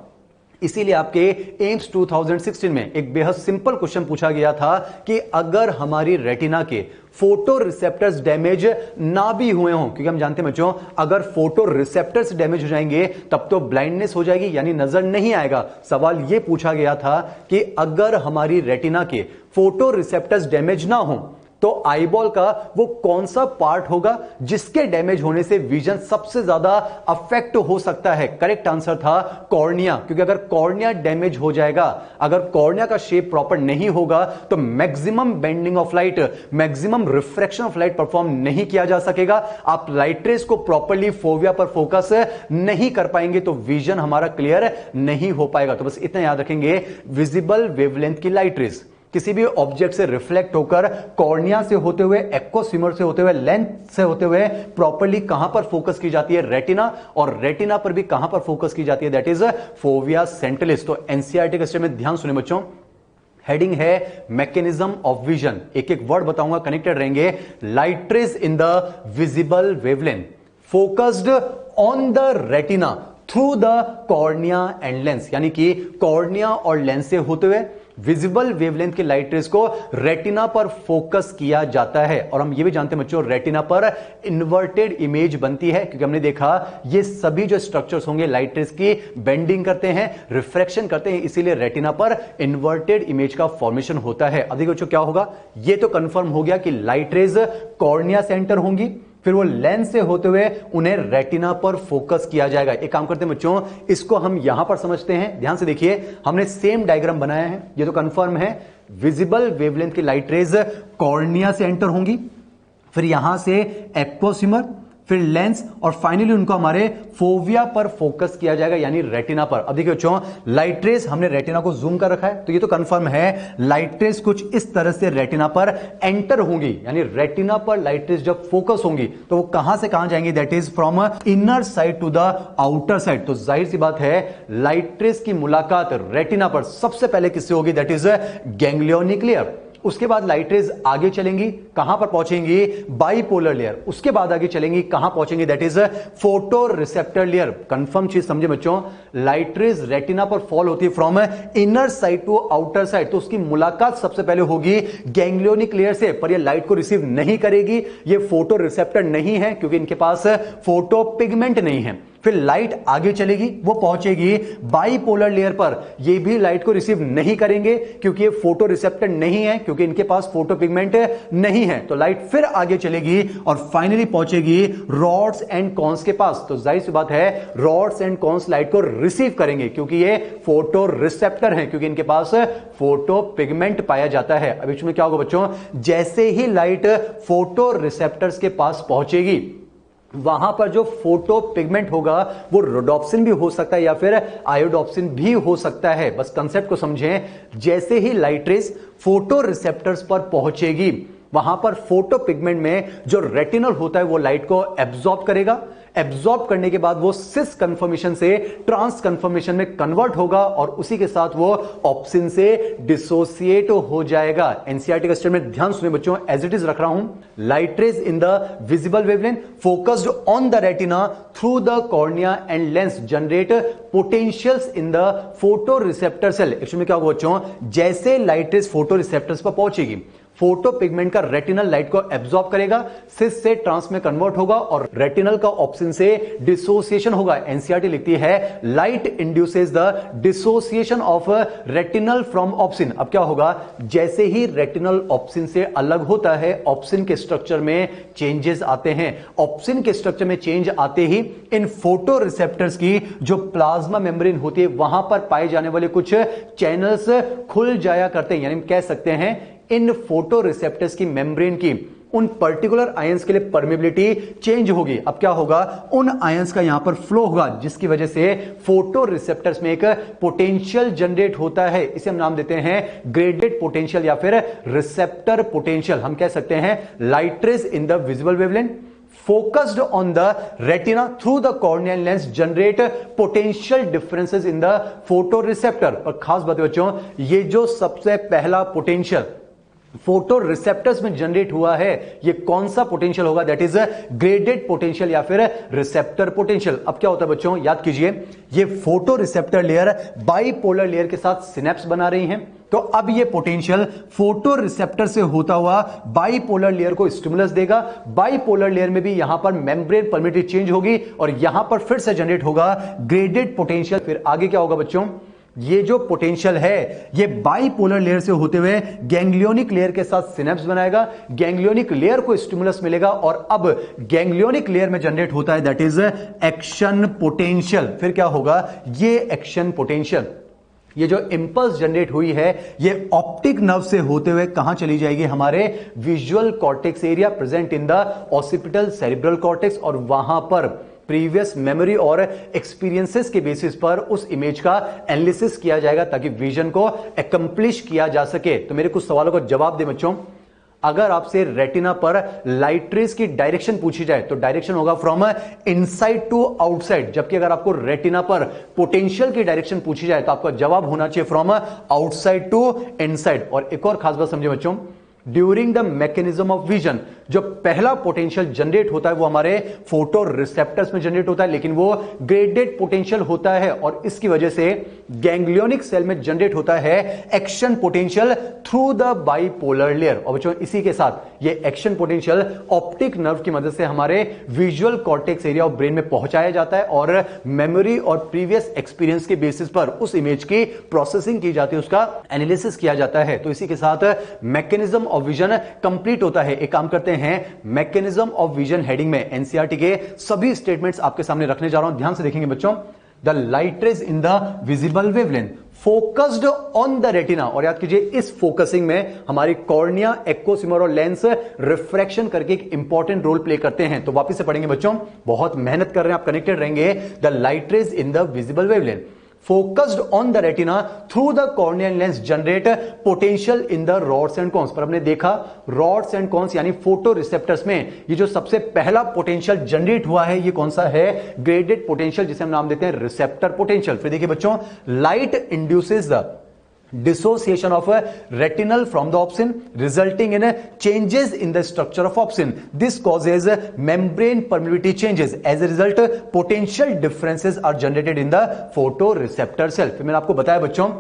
इसीलिए आपके एम्स 2016 में एक बेहद सिंपल क्वेश्चन पूछा गया था कि अगर हमारी रेटिना के फोटो रिसेप्टर्स डैमेज ना भी हुए हों, क्योंकि हम जानते हैं बच्चों अगर फोटो रिसेप्टर्स डैमेज हो जाएंगे तब तो ब्लाइंडनेस हो जाएगी, यानी नजर नहीं आएगा। सवाल यह पूछा गया था कि अगर हमारी रेटिना के फोटो रिसेप्टर्स डैमेज ना हो तो आईबॉल का वो कौन सा पार्ट होगा जिसके डैमेज होने से विजन सबसे ज्यादा अफेक्ट हो सकता है। करेक्ट आंसर था कॉर्निया, क्योंकि अगर कॉर्निया डैमेज हो जाएगा, अगर कॉर्निया का शेप प्रॉपर नहीं होगा तो maximum bending of light, maximum refraction of light perform नहीं किया जा सकेगा। आप लाइट रेस को प्रॉपरली फोविया पर फोकस नहीं कर पाएंगे तो विजन हमारा क्लियर नहीं हो पाएगा। तो बस इतना याद रखेंगे, विजिबल वेवलेंथ की लाइट रेस किसी भी ऑब्जेक्ट से रिफ्लेक्ट होकर कॉर्निया से होते हुए, एक्वोसिमर से होते हुए, लेंस से होते हुए प्रॉपर्ली कहां पर फोकस की जाती है, रेटिना, और रेटिना पर भी कहां पर फोकस की जाती है, दैट इज फोविया सेंट्रलिस। तो एनसीईआरटी के स्टेप में ध्यान सुने बच्चों, हेडिंग है मैकेनिज्म ऑफ विजन, एक एक वर्ड बताऊंगा, कनेक्टेड रहेंगे। Light rays in the visible wavelength focused on the retina through the cornea and lens, यानी कि कॉर्निया और लेंस से होते हुए विजिबल वेवलेंथ के लाइट रेस को रेटिना पर फोकस किया जाता है। और हम ये भी जानते हैं बच्चों रेटिना पर इन्वर्टेड इमेज बनती है, क्योंकि हमने देखा ये सभी जो स्ट्रक्चर्स होंगे लाइट रेस की बेंडिंग करते हैं, रिफ्रैक्शन करते हैं, इसीलिए रेटिना पर इन्वर्टेड इमेज का फॉर्मेशन होता है। अब देखो बच्चों क्या होगा, ये तो कंफर्म हो गया कि लाइट रेज कॉर्निया से एंटर होंगी, फिर वो लेंस से होते हुए उन्हें रेटिना पर फोकस किया जाएगा। एक काम करते हैं बच्चों, इसको हम यहां पर समझते हैं, ध्यान से देखिए, हमने सेम डायग्राम बनाया है, ये तो कंफर्म है, विजिबल वेवलेंथ की लाइट रेज कॉर्निया से एंटर होंगी, फिर यहां से एक्वोसिमर, फिर लेंस, और फाइनली उनको हमारे फोविया पर फोकस किया जाएगा, यानी रेटिना पर। अब देखिए बच्चों, लाइट रेस, हमने रेटिना को जूम कर रखा है, तो ये तो कंफर्म है लाइट रेस कुछ इस तरह से रेटिना पर एंटर होंगी, यानी रेटिना पर लाइट रेस जब फोकस होंगी तो वो कहां से कहां जाएंगी, that is from inner side to the outer side. तो जाहिर सी बात है लाइट रेस की मुलाकात रेटिना पर सबसे पहले किससे होगी, दैट इज गैंग्लियोनिक लेयर। उसके बाद लाइट रेज आगे चलेंगी, कहां पर पहुंचेंगी, बाइपोलर लेयर। उसके बाद आगे चलेंगी, कहां पहुंचेंगी, that is photoreceptor layer. Confirm चीज समझे बच्चों, लाइट रेज रेटिना पर फॉल होती है from inner side to outer side, तो उसकी मुलाकात सबसे पहले होगी गैंग्लियोनिक लेयर से, पर ये लाइट को रिसीव नहीं करेगी, ये फोटो रिसेप्टर नहीं है क्योंकि इनके पास फोटो पिगमेंट नहीं है। फिर लाइट आगे चलेगी, वो पहुंचेगी बाइपोलर लेयर पर, ये भी लाइट को रिसीव नहीं करेंगे क्योंकि ये फोटो रिसेप्टर नहीं है, क्योंकि इनके पास फोटो पिगमेंट नहीं है। तो लाइट फिर आगे चलेगी और फाइनली पहुंचेगी रॉड्स एंड कॉन्स के पास। तो जाहिर सी बात है रॉड्स एंड कॉन्स लाइट को रिसीव करेंगे क्योंकि ये फोटो रिसेप्टर हैं, क्योंकि इनके पास फोटो पिगमेंट पाया जाता है। अब इसमें क्या होगा बच्चों, जैसे ही लाइट फोटो रिसेप्टर्स के पास पहुंचेगी, वहां पर जो फोटो पिगमेंट होगा वो रोडोप्सिन भी हो सकता है या फिर आयोडोप्सिन भी हो सकता है। बस कंसेप्ट को समझें, जैसे ही लाइट रेस फोटो रिसेप्टर्स पर पहुंचेगी, वहां पर फोटो पिगमेंट में जो रेटिनल होता है वो लाइट को एब्जॉर्ब करेगा, एब्जॉर्ब करने के बाद वो सिस कन्फर्मेशन से ट्रांस कन्फर्मेशन में कन्वर्ट होगा और उसी के साथ वो ऑप्सिन से डिसोसिएट हो जाएगा। एनसीईआरटी का स्टेटमेंट ध्यान सुने बच्चों, एज इट इज रख रहा हूं, light rays in the visible wavelength focused on the retina through the cornea and lens generate potentials in the photoreceptor cell. Actually क्या होगा बच्चों, जैसे लाइट रेज फोटो रिसेप्टर्स पर पहुंचेगी, फोटो पिगमेंट का रेटिनल लाइट को absorb करेगा, सिस से ट्रांस में कन्वर्ट होगा और रेटिनल का ऑप्सिन से डिसोसिएशन होगा। एनसीईआरटी लिखती है light induces the dissociation of retinal from obscene. अब क्या होगा, जैसे ही रेटिनल ऑप्सिन से अलग होता है, ऑप्सिन के स्ट्रक्चर में चेंजेस आते हैं। ऑप्सिन के स्ट्रक्चर में चेंज आते ही इन फोटो रिसेप्टर्स की जो प्लाज्मा मेम्ब्रेन होती है वहां पर पाए जाने वाले कुछ चैनल्स खुल जाया करते हैं, यानी कह सकते हैं इन फोटो रिसेप्टर्स की मेम्ब्रेन की उन पर्टिकुलर आयंस के लिए परमेबिलिटी चेंज होगी। अब क्या होगा, उन आयंस का यहां पर फ्लो होगा जिसकी वजह से फोटो रिसेप्टर्स में एक पोटेंशियल जनरेट होता है। इसे हम नाम देते हैं ग्रेडेड पोटेंशियल या फिर रिसेप्टर पोटेंशियल। हम कह सकते हैं light rays in the visible wavelength focused on the retina through the corneal lens generate potential differences in the photoreceptor। और खास बात है बच्चों, ये जो सबसे पहला पोटेंशियल फोटो रिसेप्टर्स में जनरेट हुआ है, ये कौन सा पोटेंशियल होगा, दैट इज ग्रेडेड पोटेंशियल या फिर रिसेप्टर पोटेंशियल। अब क्या होता है बच्चों, याद कीजिए, ये photo receptor layer bipolar layer के साथ सिनेप्स बना रही हैं, तो अब ये पोटेंशियल फोटो रिसेप्टर से होता हुआ बाइपोलर लेयर को स्टिमुलस देगा। बाइपोलर लेयर में भी यहां पर मेम्ब्रेन परमिटिव चेंज होगी और यहां पर फिर से जनरेट होगा ग्रेडेड पोटेंशियल। फिर आगे क्या होगा बच्चों, ये जो पोटेंशियल है ये बाइपोलर लेयर से होते हुए गैंग्लियोनिक लेयर के साथ सिनेप्स बनाएगा, गैंग्लियोनिक लेयर को स्टिमुलस मिलेगा और अब गैंग्लियोनिक लेयर में जनरेट होता है दैट इज एक्शन पोटेंशियल। फिर क्या होगा, ये एक्शन पोटेंशियल, ये जो इंपल्स जनरेट हुई है ये ऑप्टिक नर्व से होते हुए कहां चली जाएगी, हमारे visual cortex area present in the occipital cerebral cortex, और वहां पर प्रीवियस मेमोरी और एक्सपीरियंसेस के बेसिस पर उस इमेज का एनालिसिस किया जाएगा ताकि विजन को एकम्प्लिश किया जा सके। तो मेरे कुछ सवालों का जवाब दे बच्चों। अगर आपसे रेटिना पर लाइट रेज की डायरेक्शन पूछी जाए तो डायरेक्शन होगा फ्रॉम इनसाइड टू आउटसाइड, जबकि अगर आपको रेटिना पर पोटेंशियल की डायरेक्शन पूछी जाए तो आपका जवाब होना चाहिए फ्रॉम आउटसाइड टू इनसाइड। और एक और खास बात समझे बच्चों, during the mechanism of vision जो पहला पोटेंशियल जनरेट होता है वो हमारे फोटो रिसेप्टर्स में जनरेट होता है, लेकिन वो ग्रेडेड पोटेंशियल होता है और इसकी वजह से गैंग्लियोनिक सेल में जनरेट होता है action potential through the bipolar layer. और बच्चों इसी के साथ ये एक्शन पोटेंशियल ऑप्टिक नर्व की मदद से हमारे visual cortex area of brain में पहुंचाया जाता है और मेमोरी और प्रीवियस एक्सपीरियंस के बेसिस पर उस इमेज की प्रोसेसिंग की जाती है, उसका एनालिसिस किया जाता है। तो इसी के साथ मैकेनिज्म ऑफ विजन कंप्लीट होता है। एक काम करते हैं, मैकेनिज्म ऑफ विजन हेडिंग में एनसीईआरटी के सभी स्टेटमेंट्स आपके सामने रखने जा रहा हूं, ध्यान से देखेंगे बच्चों। The light rays in the visible wavelength focused on the retina, और याद कीजिए इस फोकसिंग में हमारी कॉर्निया, एक्कोसिमर और लेंस रिफ्रैक्शन करके एक इंपॉर्टेंट रोल प्ले करते हैं। तो वापस से पढ़ेंगे बच्चों, बहुत मेहनत कर रहे हैं आप, कनेक्टेड रहेंगे। The light rays in the visible wavelength focused on the retina through the corneal lens generate potential in the rods and cones। पर हमने देखा rods and cones यानी फोटो रिसेप्टर्स में ये जो सबसे पहला पोटेंशियल जनरेट हुआ है ये कौन सा है, ग्रेडेड पोटेंशियल, जिसे हम नाम देते हैं रिसेप्टर पोटेंशियल। फिर देखिए बच्चों, light induces the dissociation of a retinal from the opsin resulting in a changes in the structure of opsin. This causes membrane permeability changes. As a result potential differences are generated in the photoreceptor cell। फिर मैंने आपको बताया बच्चों,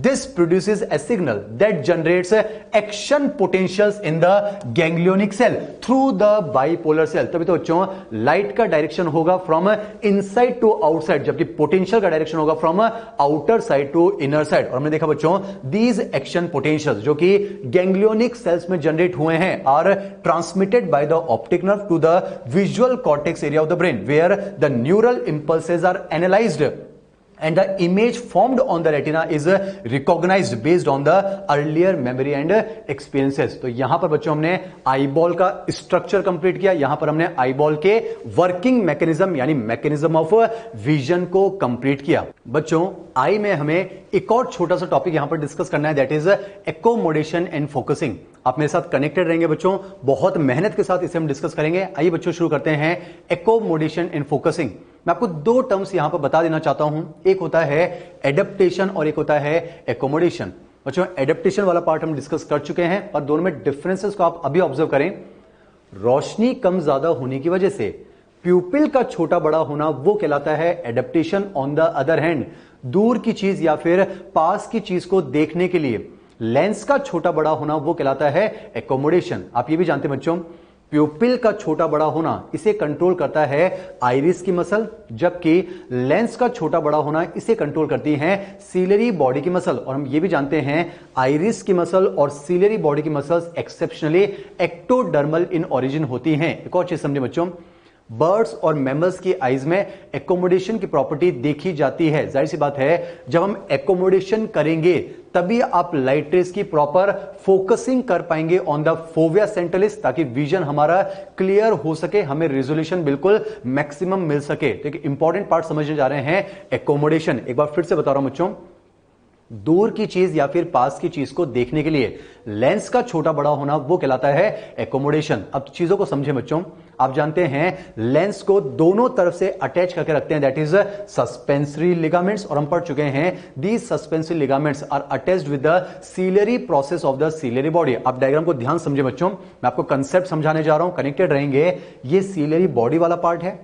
this produces a signal that generates action potentials in the ganglionic cell through the bipolar cell। तभी तो बच्चों light का direction होगा फ्रॉम इनसाइड टू आउटसाइड, जबकि पोटेंशियल का डायरेक्शन होगा from outer side to inner side. और हमने देखा बच्चों these action potentials जो कि गैंग्लियोनिक सेल्स में जनरेट हुए हैं are transmitted by the optic nerve to the visual cortex area of the brain where the neural impulses are analysed and the image formed on the retina is recognized based on the earlier memory and experiences। तो यहां पर बच्चों हमने eyeball का structure complete किया, यहां पर हमने आईबॉल के वर्किंग मैकेनिज्म यानी मैकेनिज्म ऑफ विजन को कंप्लीट किया। बच्चों आई में हमें एक और छोटा सा टॉपिक यहां पर डिस्कस करना है, दैट इज एक्कोमोडेशन एंड फोकसिंग। आप मेरे साथ कनेक्टेड रहेंगे बच्चों, बहुत मेहनत के साथ इसे हम डिस्कस करेंगे। आइए बच्चों शुरू करते हैं एक्कोमोडेशन एंड फोकसिंग। मैं आपको दो टर्म्स यहां पर बता देना चाहता हूं, एक होता है एडेप्टेशन और एक होता है एक्कोमोडेशन। बच्चों एडेप्टेशन वाला पार्ट हम डिस्कस कर चुके हैं और दोनों में डिफरेंसेस को आप अभी ऑब्जर्व करें। रोशनी कम ज्यादा होने की वजह से प्यूपिल का छोटा बड़ा होना वो कहलाता है adaptation. On the other hand दूर की चीज या फिर पास की चीज को देखने के लिए लेंस का छोटा बड़ा होना वो कहलाता है एकोमोडेशन। आप ये भी जानते हैं बच्चों, प्यूपिल का छोटा बड़ा होना इसे कंट्रोल करता है आइरिस की मसल, जबकि लेंस का छोटा बड़ा होना इसे कंट्रोल करती है सीलियरी बॉडी की मसल। और हम ये भी जानते हैं आइरिस की मसल और सीलियरी बॉडी की muscles exceptionally ectodermal in origin होती हैं। एक और चीज समझे बच्चों, बर्ड्स और मैमल्स की आईज में एकोमोडेशन की प्रॉपर्टी देखी जाती है। जाहिर सी बात है, जब हम एकोमोडेशन करेंगे तभी आप लाइट रेस की प्रॉपर फोकसिंग कर पाएंगे ऑन द फोविया सेंट्रलिस, ताकि विजन हमारा क्लियर हो सके, हमें रेजोल्यूशन बिल्कुल मैक्सिमम मिल सके। तो एक इंपॉर्टेंट पार्ट समझने जा रहे हैं एकोमोडेशन। एक बार फिर से बता रहा हूं बच्चों, दूर की चीज या फिर पास की चीज को देखने के लिए लेंस का छोटा बड़ा होना वो कहलाता है एकोमोडेशन। अब चीजों को समझें बच्चों, आप जानते हैं लेंस को दोनों तरफ से अटैच करके रखते हैं, दैट इज सस्पेंसरी लिगामेंट्स। और हम पढ़ चुके हैं these suspensory ligaments are attached with the ciliary process of the ciliary body. आप डायग्राम को ध्यान समझे बच्चों, मैं आपको कंसेप्ट समझाने जा रहा हूं, कनेक्टेड रहेंगे। ये सीलियरी बॉडी वाला पार्ट है,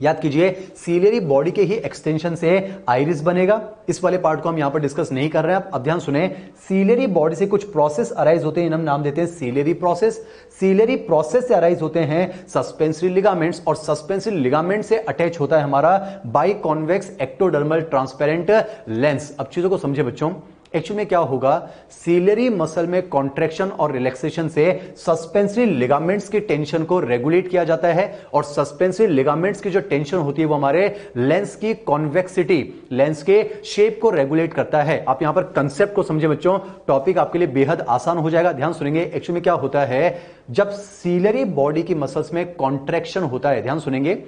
याद कीजिए सीलियरी बॉडी के ही एक्सटेंशन से आइरिस बनेगा। इस वाले पार्ट को हम यहां पर डिस्कस नहीं कर रहे हैं, अब ध्यान सुने। सीलियरी बॉडी से कुछ प्रोसेस अराइज होते हैं, हम नाम देते हैं सीलियरी प्रोसेस। सीलियरी प्रोसेस से अराइज होते हैं सस्पेंसरी लिगामेंट्स, और सस्पेंसरी लिगामेंट से अटैच होता है हमारा बाइकॉन्वेक्स एक्टोडर्मल ट्रांसपेरेंट लेंस। अब चीजों को समझे बच्चों, एक्चुअली में क्या होगा, सीलियरी मसल में कॉन्ट्रैक्शन और रिलैक्सेशन से सस्पेंसरी लिगामेंट्स की टेंशन को रेगुलेट किया जाता है, और सस्पेंसरी लिगामेंट्स की जो टेंशन होती है वो हमारे लेंस की कॉन्वेक्सिटी, लेंस के शेप को रेगुलेट करता है। आप यहां पर कंसेप्ट को समझे बच्चों, टॉपिक आपके लिए बेहद आसान हो जाएगा। ध्यान सुनेंगे, एक्चुअली में क्या होता है, जब सीलियरी बॉडी की मसल्स में कॉन्ट्रैक्शन होता है, ध्यान सुनेंगे,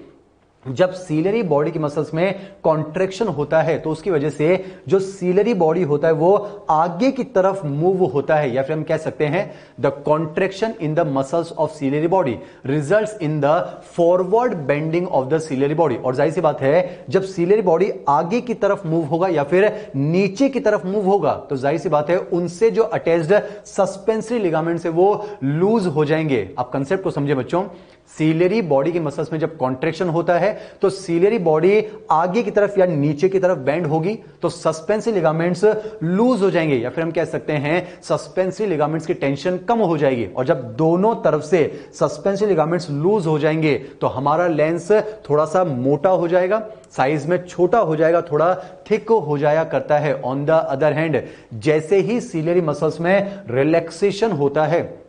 जब सीलियरी बॉडी की मसल्स में कॉन्ट्रैक्शन होता है तो उसकी वजह से जो सीलियरी बॉडी होता है वो आगे की तरफ मूव होता है, या फिर हम कह सकते हैं the contraction in the muscles of ciliary body results in the forward bending of the ciliary body. और जाहिर सी बात है, जब सीलियरी बॉडी आगे की तरफ मूव होगा या फिर नीचे की तरफ मूव होगा तो जाहिर सी बात है उनसे जो अटैच्ड सस्पेंसरी लिगामेंट्स है वो लूज हो जाएंगे। आप कंसेप्ट को समझे बच्चों, सीलियरी बॉडी की मसल्स में जब कॉन्ट्रैक्शन होता है तो सीलियरी बॉडी आगे की तरफ या नीचे की तरफ बेंड होगी तो सस्पेंसरी लिगामेंट्स लूज हो जाएंगे, या फिर हम कह सकते हैं सस्पेंसरी लिगामेंट्स की टेंशन कम हो जाएगी। और जब दोनों तरफ से सस्पेंसरी लिगामेंट्स लूज हो जाएंगे तो हमारा लेंस थोड़ा सा मोटा हो जाएगा, साइज में छोटा हो जाएगा, थोड़ा थिक हो जाया करता है। ऑन द अदर हैंड, जैसे ही सीलियरी मसल्स में रिलैक्सेशन होता है,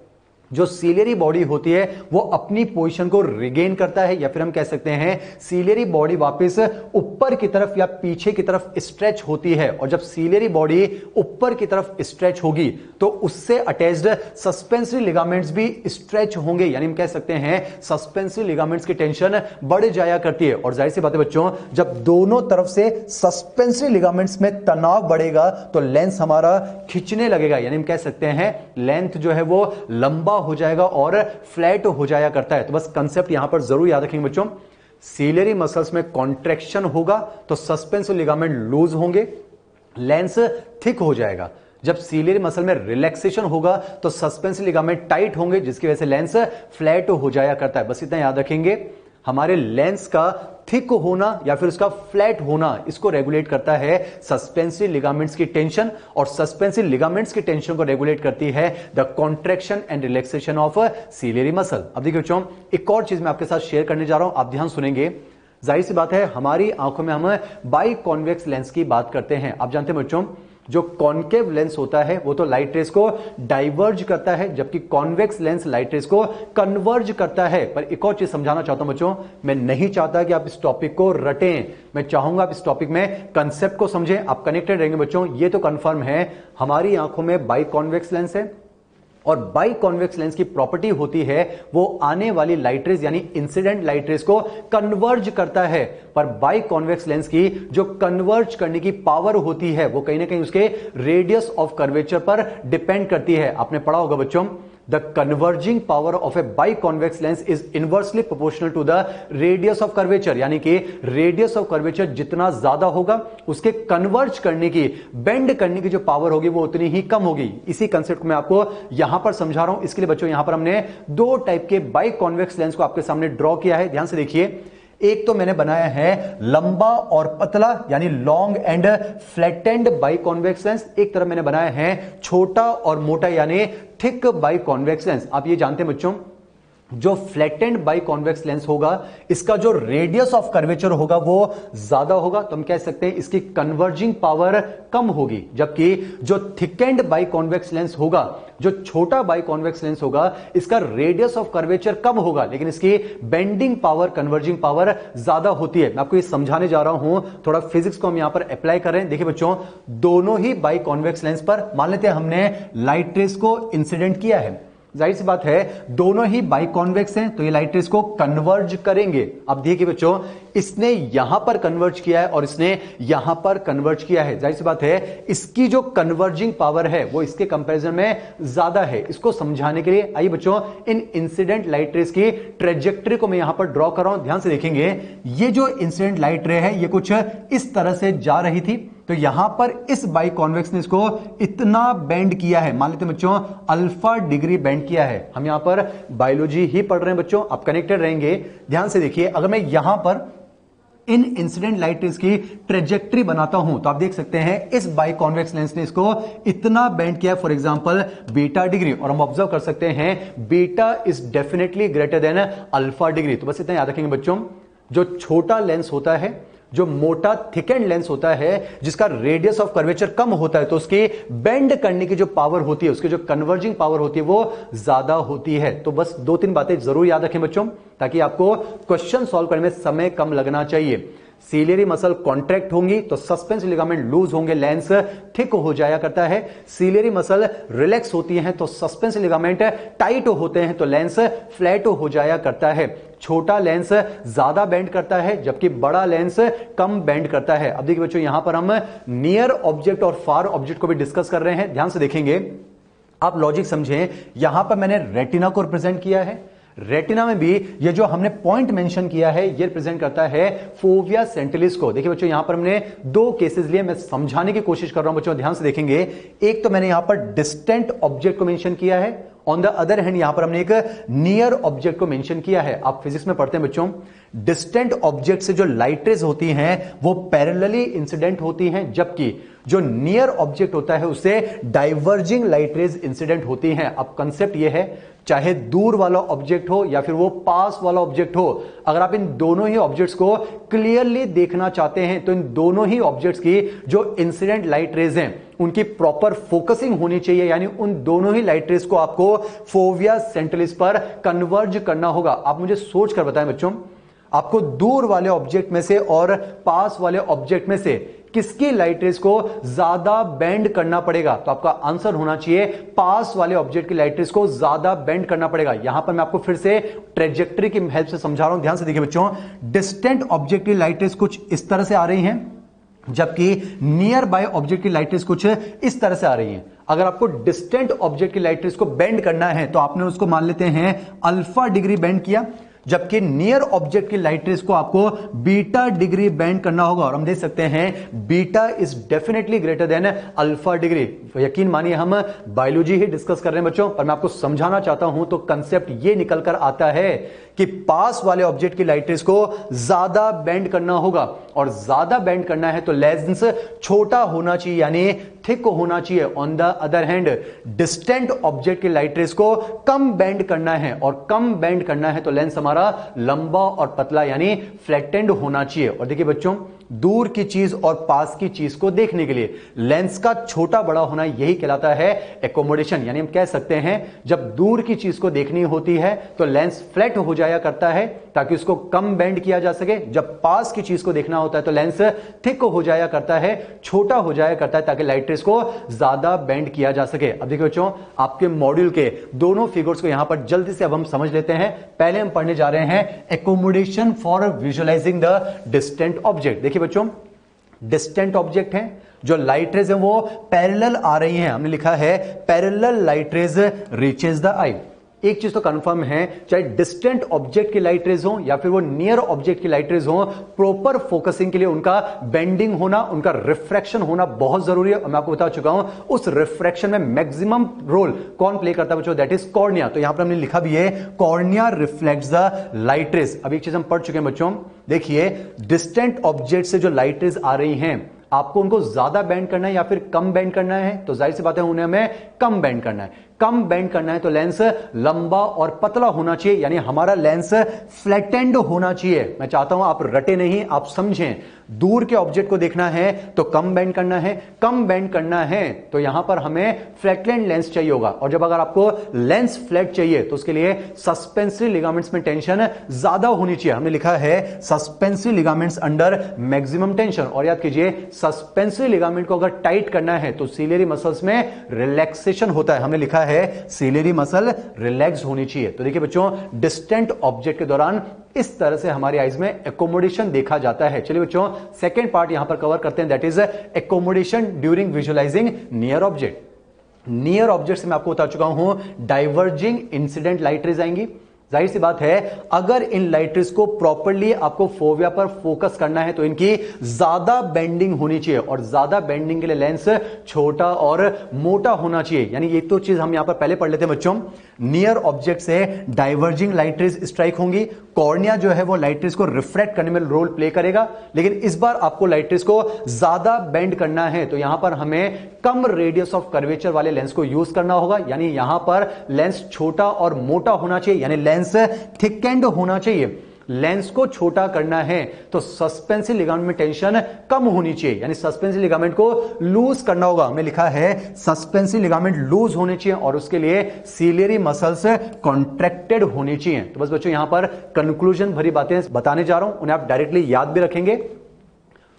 जो सीलियरी बॉडी होती है वो अपनी पोजीशन को रिगेन करता है, या फिर हम कह सकते हैं सीलियरी बॉडी वापस ऊपर की तरफ या पीछे की तरफ स्ट्रेच होती है। और जब सीलियरी बॉडी ऊपर की तरफ स्ट्रेच होगी तो उससे अटैच्ड सस्पेंसरी लिगामेंट्स भी स्ट्रेच होंगे, यानी हम कह सकते हैं सस्पेंसरी लिगामेंट्स की टेंशन बढ़ जाया करती है। और जाहिर सी बात है बच्चों, जब दोनों तरफ से सस्पेंसरी लिगामेंट्स में तनाव बढ़ेगा तो लेंस हमारा खिंचने लगेगा, यानी हम कह सकते हैं लेंथ जो है वो लंबा हो जाएगा और फ्लैट हो जाया करता है। तो बस कंसेप्ट यहां पर जरूर याद रखेंगे बच्चों, सीलियरी मसल्स में कॉन्ट्रैक्शन होगा तो सस्पेंसरी लिगामेंट लूज होंगे, लेंस थिक हो जाएगा। जब सीलियरी मसल में रिलैक्सेशन होगा तो सस्पेंसरी लिगामेंट टाइट होंगे, जिसकी वजह से लेंस फ्लैट हो जाया करता है। बस इतना याद रखेंगे, हमारे लेंस का थिक होना या फिर उसका फ्लैट होना इसको रेगुलेट करता है सस्पेंसरी लिगामेंट्स की टेंशन, और सस्पेंसरी लिगामेंट्स की टेंशन को रेगुलेट करती है the contraction and relaxation of ciliary muscle. अब देखिए बच्चों, एक और चीज मैं आपके साथ शेयर करने जा रहा हूं, आप ध्यान सुनेंगे। जाहिर सी बात है, हमारी आंखों में हम बाइकॉन्वेक्स लेंस की बात करते हैं। आप जानते हैं बच्चों, जो कॉन्केव लेंस होता है वो तो लाइट रेस को डाइवर्ज करता है, जबकि कॉन्वेक्स लेंस लाइट रेस को कन्वर्ज करता है। पर एक और चीज समझाना चाहता हूं बच्चों, मैं नहीं चाहता कि आप इस टॉपिक को रटें, मैं चाहूंगा आप इस टॉपिक में कंसेप्ट को समझें, आप कनेक्टेड रहेंगे बच्चों। ये तो कंफर्म है, हमारी आंखों में बाइकॉन्वेक्स लेंस है, और बाइकॉन्वेक्स लेंस की प्रॉपर्टी होती है वो आने वाली लाइट रेज यानी इंसिडेंट लाइट रेज को कन्वर्ज करता है। पर बाइकॉन्वेक्स लेंस की जो कन्वर्ज करने की पावर होती है वो कहीं ना कहीं उसके रेडियस ऑफ कर्वेचर पर डिपेंड करती है। आपने पढ़ा होगा बच्चों, the converging power of a biconvex lens is inversely proportional to the radius of curvature, यानी कि radius of curvature जितना ज्यादा होगा उसके कन्वर्ज करने की, बेंड करने की जो पावर होगी वो उतनी ही कम होगी। इसी कंसेप्ट को मैं आपको यहां पर समझा रहा हूं। इसके लिए बच्चों यहां पर हमने दो टाइप के बाइकॉन्वेक्स लेंस को आपके सामने ड्रॉ किया है, ध्यान से देखिए। एक तो मैंने बनाया है लंबा और पतला यानी long and flattened by convex lens, एक तरफ मैंने बनाया है छोटा और मोटा यानी थिक बाई कॉन्वेक्स लेंस। आप ये जानते हैं बच्चों, जो फ्लैटेंड बाई कॉन्वेक्स लेंस होगा इसका जो रेडियस ऑफ कर्वेचर होगा वो ज्यादा होगा, तो हम कह सकते हैं इसकी कन्वर्जिंग पावर कम होगी, जबकि जो थिकेंड बाई कॉन्वेक्स लेंस होगा, जो छोटा बाई कॉन्वेक्स लेंस होगा, इसका रेडियस ऑफ कर्वेचर कम होगा लेकिन इसकी बेंडिंग पावर, कन्वर्जिंग पावर ज्यादा होती है। मैं आपको ये समझाने जा रहा हूं, थोड़ा फिजिक्स को हम यहां पर अप्लाई कर रहे हैं। देखिए बच्चों, दोनों ही बाई कॉन्वेक्स लेंस पर मान लेते हैं हमने लाइट रेस को इंसिडेंट किया है, जाहिर सी बात है दोनों ही बाई कॉन्वेक्स हैं तो ये लाइट रेस को कन्वर्ज करेंगे। अब देखिए बच्चों, इसने यहां पर कन्वर्ज किया है और इसने यहां पर कन्वर्ज किया है, जाहिर सी बात है इसकी जो कन्वर्जिंग पावर है वो इसके कंपैरिजन में ज्यादा है। इसको समझाने के लिए आइए बच्चों इन इंसिडेंट लाइट रेस की ट्रेजेक्टरी को मैं यहां पर ड्रॉ कर रहा हूं। ध्यान से देखेंगे, ये जो इंसिडेंट लाइट रे है ये कुछ इस तरह से जा रही थी, तो यहां पर इस बाई कॉन्वेक्स ने इसको इतना बेंड किया है, मान लेते हैं बच्चों अल्फा डिग्री बेंड किया है। हम यहां पर बायोलॉजी ही पढ़ रहे हैं बच्चों, आप कनेक्टेड रहेंगे। ध्यान से देखिए, अगर मैं यहां पर इन इंसिडेंट लाइट रेस की ट्रेजेक्टरी बनाता हूं तो आप देख सकते हैं इस बाई कॉन्वेक्स लेंस ने इसको इतना बेंड किया, फॉर एग्जांपल बीटा डिग्री, और हम ऑब्जर्व कर सकते हैं beta is definitely greater than alpha degree. तो बस इतना याद रखेंगे बच्चों, जो छोटा लेंस होता है, जो मोटा थिकेंड लेंस होता है, जिसका रेडियस ऑफ कर्वेचर कम होता है, तो उसकी बेंड करने की जो पावर होती है, उसकी जो कन्वर्जिंग पावर होती है वो ज्यादा होती है। तो बस 2-3 बातें जरूर याद रखें बच्चों, ताकि आपको क्वेश्चन सॉल्व करने में समय कम लगना चाहिए। सीलियरी मसल कॉन्ट्रैक्ट होंगी तो सस्पेंस लिगामेंट लूज होंगे, लेंस थिक हो जाया करता है। सीलियरी मसल रिलैक्स होती हैं तो सस्पेंस लिगामेंट टाइट होते हैं तो लेंस फ्लैट हो जाया करता है। छोटा लेंस ज्यादा बेंड करता है जबकि बड़ा लेंस कम बेंड करता है। अब देखिए बच्चों, यहां पर हम नियर ऑब्जेक्ट और फार ऑब्जेक्ट को भी डिस्कस कर रहे हैं। ध्यान से देखेंगे, आप लॉजिक समझें, यहां पर मैंने रेटिना को रिप्रेजेंट किया है, रेटिना में भी ये जो हमने पॉइंट मेंशन किया है ये रिप्रेजेंट करता है फोविया सेंटिलिस को। देखिए बच्चों, यहां पर हमने 2 केसेस लिए, मैं समझाने की कोशिश कर रहा हूं बच्चों, ध्यान से देखेंगे। एक तो मैंने यहां पर डिस्टेंट ऑब्जेक्ट को मेंशन किया है, ऑन द अदर हैंड यहां पर हमने एक नियर ऑब्जेक्ट को मेंशन किया है। आप फिजिक्स में पढ़ते हैं बच्चों, डिस्टेंट ऑब्जेक्ट से जो लाइट रेज होती हैं वो पैरेलली इंसिडेंट होती हैं, जबकि जो नियर ऑब्जेक्ट होता है उससे डाइवर्जिंग लाइट रेज इंसिडेंट होती हैं। अब कंसेप्ट ये है, चाहे दूर वाला ऑब्जेक्ट हो या फिर वो पास वाला ऑब्जेक्ट हो, अगर आप इन दोनों ही ऑब्जेक्ट्स को क्लियरली देखना चाहते हैं तो इन दोनों ही ऑब्जेक्ट्स की जो इंसिडेंट लाइट रेज हैं उनकी प्रॉपर फोकसिंग होनी चाहिए, यानी उन दोनों ही लाइट रेज को आपको फोविया सेंटिलिस पर कन्वर्ज करना होगा। आप मुझे सोच कर बताएं बच्चों, आपको दूर वाले ऑब्जेक्ट में से और पास वाले ऑब्जेक्ट में से किसकी लाइट रेज को ज्यादा बेंड करना पड़ेगा? तो आपका आंसर होना चाहिए पास वाले ऑब्जेक्ट की लाइट रेज को ज्यादा बेंड करना पड़ेगा। यहां पर मैं आपको फिर से ट्रेजेक्टरी की हेल्प से समझा रहा हूं, ध्यान से देखिए बच्चों। डिस्टेंट ऑब्जेक्ट की लाइट रेज कुछ इस तरह से आ रही हैं, जबकि नियर बाय ऑब्जेक्ट की लाइट रेज कुछ इस तरह से आ रही हैं। अगर आपको डिस्टेंट ऑब्जेक्ट की लाइट रेज को बेंड करना है तो आपने उसको मान लेते हैं अल्फा डिग्री बेंड किया, जबकि नियर ऑब्जेक्ट की लाइट रेज को आपको बीटा डिग्री बेंड करना होगा। और हम देख सकते हैं beta is definitely greater than alpha degree. यकीन मानिए हम बायोलॉजी ही डिस्कस कर रहे हैं बच्चों, पर मैं आपको समझाना चाहता हूं तो कंसेप्ट ये निकल कर आता है कि पास वाले ऑब्जेक्ट की लाइट रेज को ज्यादा बेंड करना होगा, और ज्यादा बेंड करना है तो लेंस छोटा होना चाहिए यानी थिक होना चाहिए। On the other hand distant object की लाइट रेज को कम बेंड करना है, और कम बेंड करना है तो लेंस हमारा लंबा और पतला यानी फ्लैटेंड होना चाहिए। और देखिए बच्चों, दूर की चीज और पास की चीज को देखने के लिए लेंस का छोटा बड़ा होना यही कहलाता है एकोमोडेशन। यानी हम कह सकते हैं जब दूर की चीज को देखनी होती है तो लेंस फ्लैट हो जाया करता है ताकि उसको कम बेंड किया जा सके, जब पास की चीज को देखना होता है तो लेंस थिक हो जाया करता है, छोटा हो जाया करता है ताकि लाइट रेज को ज्यादा बेंड किया जा सके। अब देखिए बच्चों, आपके मॉड्यूल के दोनों फिगर्स को यहां पर जल्दी से अब हम समझ लेते हैं। पहले हम पढ़ने जा रहे हैं accommodation for visualising the distant object. देखिए बच्चों, डिस्टेंट ऑब्जेक्ट हैं, जो लाइट रेज है वो पैरेलल आ रही हैं, हमने लिखा है parallel light rays reaches the eye. एक चीज तो कंफर्म है, चाहे डिस्टेंट ऑब्जेक्ट की लाइट रेज हो या फिर वो नियर ऑब्जेक्ट की लाइट रेज हो, प्रॉपर फोकसिंग के लिए उनका बेंडिंग होना, उनका रिफ्रैक्शन होना बहुत जरूरी है। और मैं आपको बता चुका हूं उस रिफ्रैक्शन में मैक्सिमम रोल कौन प्ले करता है बच्चों, दैट इज कॉर्निया। तो यहां पर हमने लिखा भी है cornea reflects the light rays. अब एक चीज हम पढ़ चुके हैं बच्चों, देखिए डिस्टेंट ऑब्जेक्ट से जो लाइट रेज आ रही हैं, आपको उनको ज्यादा बेंड करना है या फिर कम बेंड करना है, तो जाहिर सी बात है उन्हें हमें कम बेंड करना है। कम बेंड करना है तो लेंस लंबा और पतला होना चाहिए, यानी हमारा लेंस फ्लैटेंड होना चाहिए। मैं चाहता हूं आप रटे नहीं, आप समझें। दूर के ऑब्जेक्ट को देखना है तो कम बेंड करना है, कम बेंड करना है तो यहां पर हमें फ्लैटलैंड लेंस चाहिए होगा। और जब अगर आपको लेंस फ्लैट चाहिए तो उसके लिए सस्पेंसरी लिगामेंट्स में टेंशन ज्यादा होनी चाहिए। हमने लिखा है suspensory ligaments under maximum tension, और याद कीजिए सस्पेंसरी लिगामेंट को अगर टाइट करना है तो सीलियरी मसल्स में रिलैक्सेशन होता है। हमने लिखा है सीलियरी मसल रिलैक्स होनी चाहिए। तो देखिए बच्चों, डिस्टेंट ऑब्जेक्ट के दौरान इस तरह से हमारी आईज में एकोमोडेशन देखा जाता है। चलिए बच्चों, सेकेंड पार्ट यहां पर कवर करते हैं, that is accommodation during visualising near object. Near object से मैं आपको बता चुका हूं डाइवर्जिंग इंसिडेंट लाइट रेज आएंगी। जाहिर सी बात है अगर इन लाइट रेज को प्रॉपर्ली आपको फोविया पर फोकस करना है तो इनकी ज्यादा बेंडिंग होनी चाहिए, और ज्यादा बेंडिंग के लिए लेंस छोटा और मोटा होना चाहिए। यानी ये तो चीज हम यहां पर पहले पढ़ लेते हैं बच्चों। नियर ऑब्जेक्ट से डाइवर्जिंग लाइट रेज स्ट्राइक होंगी, कॉर्निया जो है वो लाइट रेज को रिफ्रैक्ट करने में रोल प्ले करेगा। लेकिन इस बार आपको लाइट रेज को ज्यादा बेंड करना है तो यहां पर हमें कम रेडियस ऑफ कर्वेचर वाले लेंस को यूज करना होगा। यानी यहां पर लेंस छोटा और मोटा होना चाहिए, यानी लेंस थिकेंड होना चाहिए। लेंस को छोटा करना है तो सस्पेंसिव लिगामेंट में टेंशन कम होनी चाहिए, यानी सस्पेंसिव लिगामेंट को लूज करना होगा। हमने लिखा है सस्पेंसिव लिगामेंट लूज होने चाहिए और उसके लिए सीलियरी मसल्स कॉन्ट्रैक्टेड होनी चाहिए। तो बस बच्चों, यहां पर कंक्लूजन भरी बातें बताने जा रहा हूं, उन्हें आप डायरेक्टली याद भी रखेंगे।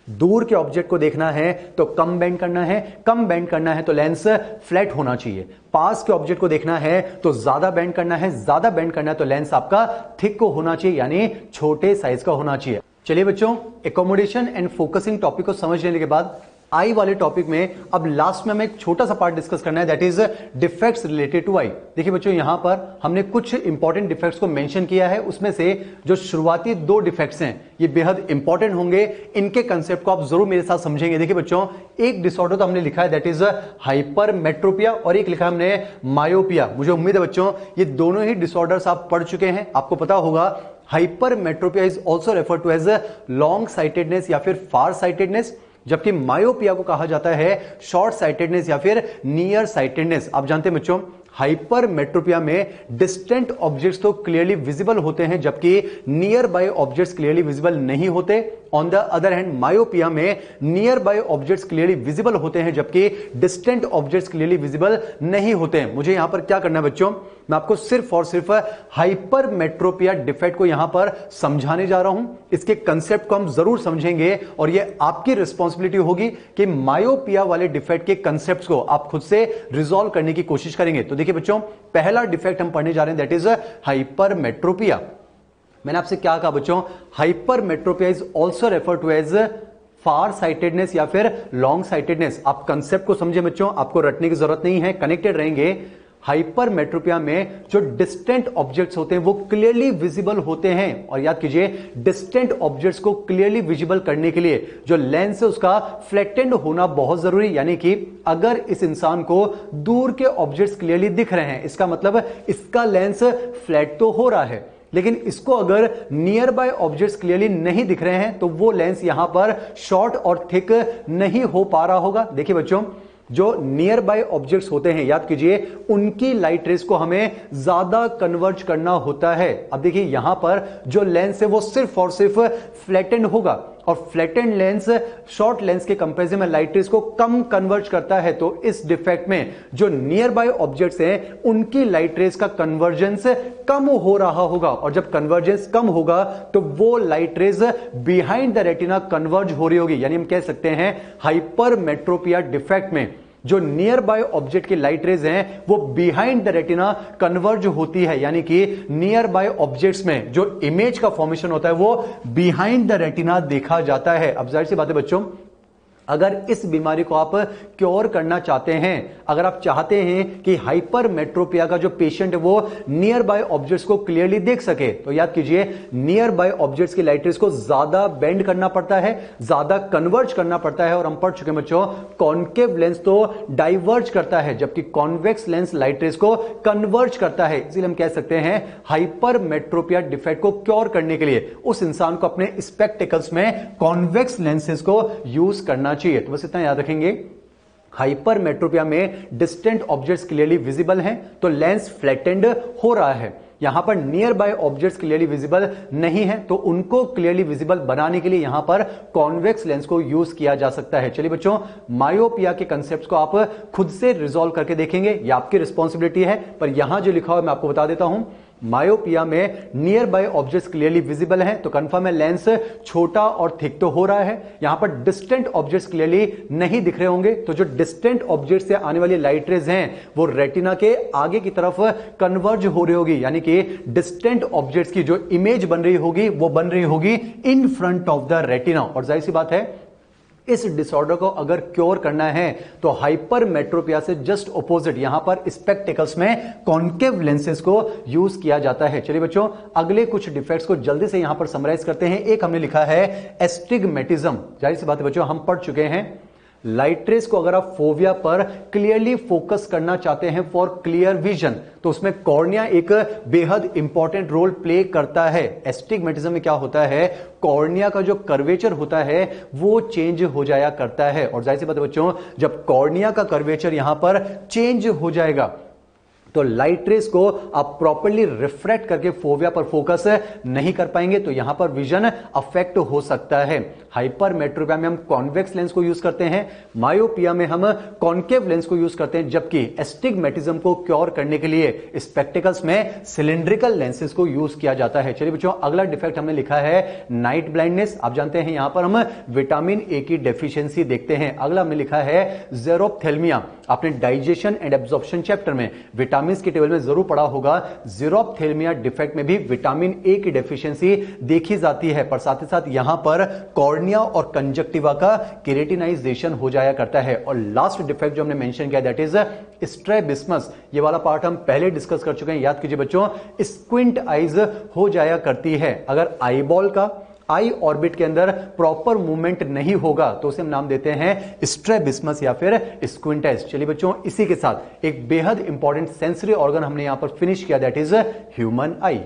दूर के ऑब्जेक्ट को देखना है तो कम बेंड करना है, कम बेंड करना है तो लेंस फ्लैट होना चाहिए। पास के ऑब्जेक्ट को देखना है तो ज्यादा बेंड करना है, ज्यादा बेंड करना है तो लेंस आपका थिक को होना चाहिए, यानी छोटे साइज का होना चाहिए। चलिए बच्चों, एकोमोडेशन एंड फोकसिंग टॉपिक को समझ लेने के बाद आई वाले टॉपिक में अब लास्ट में हमें एक छोटा सा पार्ट डिस्कस करना है, that is defects related to eye. देखिए बच्चों, यहां पर हमने कुछ इंपॉर्टेंट डिफेक्ट्स को मेंशन किया है, उसमें से जो शुरुआती 2 डिफेक्ट्स हैं ये बेहद इंपॉर्टेंट होंगे। इनके कंसेप्ट को आप जरूर मेरे साथ समझेंगे। देखिए बच्चों, एक डिसऑर्डर तो हमने लिखा है दैट इज हाइपरमेट्रोपिया, और एक लिखा है हमने मायोपिया। मुझे उम्मीद है बच्चों ये दोनों ही डिसऑर्डर्स आप पढ़ चुके हैं, आपको पता होगा। Hypermetropia is also refer to as long sightedness या फिर फार साइटेडनेस, जबकि मायोपिया को कहा जाता है शॉर्ट साइटेडनेस या फिर नियर साइटेडनेस। आप जानते हैं बच्चों, हाइपरमेट्रोपिया में डिस्टेंट ऑब्जेक्ट्स तो क्लियरली विजिबल होते हैं जबकि near by objects clearly visible नहीं होते। On the other hand myopia में near by objects clearly visible होते हैं जबकि डिस्टेंट ऑब्जेक्ट्स क्लियरली विजिबल नहीं होते हैं। मुझे यहां पर क्या करना है बच्चों, मैं आपको सिर्फ और सिर्फ हाइपरमेट्रोपिया डिफेक्ट को यहां पर समझाने जा रहा हूं। इसके कंसेप्ट को हम जरूर समझेंगे और यह आपकी रिस्पॉन्सिबिलिटी होगी कि मायोपिया वाले डिफेक्ट के कंसेप्ट्स को आप खुद से रिजॉल्व करने की कोशिश करेंगे। तो देखिए बच्चों, पहला डिफेक्ट हम पढ़ने जा रहे हैं दैट इज हाइपरमेट्रोपिया। मैंने आपसे क्या कहा बच्चों, hypermetropia is also refer to as far sightedness या फिर लॉन्ग साइटेडनेस। आप कंसेप्ट को समझे बच्चों, आपको रटने की जरूरत नहीं है, कनेक्टेड रहेंगे। हाइपरमेट्रोपिया में जो डिस्टेंट ऑब्जेक्ट्स होते हैं वो क्लियरली विजिबल होते हैं, और याद कीजिए डिस्टेंट ऑब्जेक्ट्स को क्लियरली विजिबल करने के लिए जो लेंस है उसका फ्लैटेंड होना बहुत जरूरी। यानी कि अगर इस इंसान को दूर के ऑब्जेक्ट्स क्लियरली दिख रहे हैं, इसका मतलब इसका लेंस फ्लैट तो हो रहा है, लेकिन इसको अगर नियर बाय ऑब्जेक्ट्स क्लियरली नहीं दिख रहे हैं तो वो लेंस यहां पर शॉर्ट और थिक नहीं हो पा रहा होगा। देखिए बच्चों, जो नियर बाय ऑब्जेक्ट्स होते हैं, याद कीजिए उनकी लाइट रेस को हमें ज्यादा कन्वर्ज करना होता है। अब देखिए यहां पर जो लेंस है वो सिर्फ और सिर्फ फ्लैटेंड होगा, और फ्लैटेंड लेंस शॉर्ट लेंस के कंपैरिजन में लाइट रेस को कम कन्वर्ज करता है। तो इस डिफेक्ट में जो नियर बाय ऑब्जेक्ट्स हैं उनकी लाइट रेस का कन्वर्जेंस कम हो रहा होगा, और जब कन्वर्जेंस कम होगा तो वो light rays behind the retina converge हो रही होगी। यानी हम कह सकते हैं हाइपरमेट्रोपिया डिफेक्ट में जो नियर बाय ऑब्जेक्ट की लाइट रेज हैं वो बिहाइंड द रेटिना कन्वर्ज होती है, यानी कि नियर बाय ऑब्जेक्ट्स में जो इमेज का फॉर्मेशन होता है वो बिहाइंड द रेटिना देखा जाता है। अब जाहिर सी बात है बच्चों, अगर इस बीमारी को आप क्योर करना चाहते हैं, अगर आप चाहते हैं कि हाइपरमेट्रोपिया का जो पेशेंट है वो नियर बाय ऑब्जेक्ट्स को क्लियरली देख सके, तो याद कीजिए नियर बाय ऑब्जेक्ट्स की लाइट रेज को ज्यादा बेंड करना पड़ता है, ज्यादा कन्वर्ज करना पड़ता है। और हम पढ़ चुके हैं बच्चों, कॉन्केव लेंस तो डाइवर्ज करता है जबकि कॉन्वेक्स लेंस लाइट रेज को कन्वर्ज करता है। इसीलिए हम कह सकते हैं हाइपरमेट्रोपिया डिफेक्ट को क्योर करने के लिए उस इंसान को अपने स्पेक्टिकल्स में कॉन्वेक्स लेंसेज को यूज करना चाहिए। तो बस इतना याद रखेंगे, हाइपरमेट्रोपिया में डिस्टेंट ऑब्जेक्ट्स क्लियरली विजिबल हैं तो लेंस फ्लैटेंड हो रहा है। यहां पर near by objects clearly visible नहीं है तो उनको क्लियरली विजिबल बनाने के लिए यहां पर कॉन्वेक्स लेंस को यूज किया जा सकता है। चलिए बच्चों, मायोपिया के कंसेप्ट को आप खुद से रिजॉल्व करके देखेंगे, ये आपकी रिस्पॉन्सिबिलिटी है, पर यहां जो लिखा हुआ मैं आपको बता देता हूं। मायोपिया में near by objects clearly visible हैं तो कंफर्म है लेंस छोटा और थिक तो हो रहा है। यहां पर डिस्टेंट ऑब्जेक्ट्स क्लियरली नहीं दिख रहे होंगे तो जो डिस्टेंट ऑब्जेक्ट्स से आने वाली लाइट रेज हैं वो रेटिना के आगे की तरफ कन्वर्ज हो रही होगी, यानी कि डिस्टेंट ऑब्जेक्ट्स की जो इमेज बन रही होगी वो बन रही होगी in front of the retina. और जाहिर सी बात है, इस डिसऑर्डर को अगर क्योर करना है तो हाइपरमेट्रोपिया से जस्ट ऑपोजिट यहां पर स्पेक्टिकल्स में कॉन्केव लेंसेज को यूज किया जाता है। चलिए बच्चों, अगले कुछ डिफेक्ट्स को जल्दी से यहां पर समराइज करते हैं। एक हमने लिखा है एस्टिग्मेटिज्म। जाहिर सी बात है बच्चों, हम पढ़ चुके हैं लाइट रेज को अगर आप फोविया पर क्लियरली फोकस करना चाहते हैं फॉर क्लियर विजन तो उसमें कॉर्निया एक बेहद इंपॉर्टेंट रोल प्ले करता है। एस्टिग्मेटिज्म में क्या होता है, कॉर्निया का जो कर्वेचर होता है वो चेंज हो जाया करता है। और जाहिर सी बात है बच्चों, जब कॉर्निया का कर्वेचर यहां पर चेंज हो जाएगा तो लाइट रेज को आप प्रॉपर्ली रिफ्रैक्ट करके फोविया पर फोकस नहीं कर पाएंगे तो यहां पर विजन अफेक्ट हो सकता है। हाइपरमेट्रोपिया में हम कॉन्वेक्स लेंस को यूज करते हैं, मायोपिया में हम कॉन्केव लेंस को यूज करते हैं, जबकि एस्टिग्मेटिज्म को क्योर करने के लिए स्पेक्टिकल्स में सिलिंड्रिकल लेंसेज को यूज किया जाता है। चलिए बच्चों, अगला डिफेक्ट हमने लिखा है नाइट ब्लाइंडनेस। आप जानते हैं यहां पर हम विटामिन ए की डेफिशिएंसी देखते हैं। अगला हमने लिखा है ज़ेरोप्थेल्मिया। आपने डाइजेशन एंड एब्जॉर्प्शन चैप्टर में विटामिन के टेबल में जरूर पढ़ा होगा, ज़ेरोप्थेल्मिया डिफेक्ट में भी विटामिन ए की डेफिशिएंसी देखी जाती है, पर साथ ही साथ यहां पर कॉर्निया और कंजक्टिवा का केरेटिनाइजेशन हो जाया करता है। और लास्ट डिफेक्ट जो हमने मेंशन किया दैट इज स्ट्रैबिस्मस। ये वाला पार्ट हम पहले डिस्कस कर चुके हैं, याद कीजिए बच्चों, स्क्विंट आइज हो जाया करती है। अगर आईबॉल का आई ऑर्बिट के अंदर प्रॉपर मूवमेंट नहीं होगा तो उसे हम नाम देते हैं स्ट्रैबिस्मस या फिर स्क्विंटाइज। चलिए बच्चों, इसी के साथ एक बेहद इंपॉर्टेंट सेंसरी ऑर्गन हमने यहां पर फिनिश किया, दैट इज ह्यूमन आई।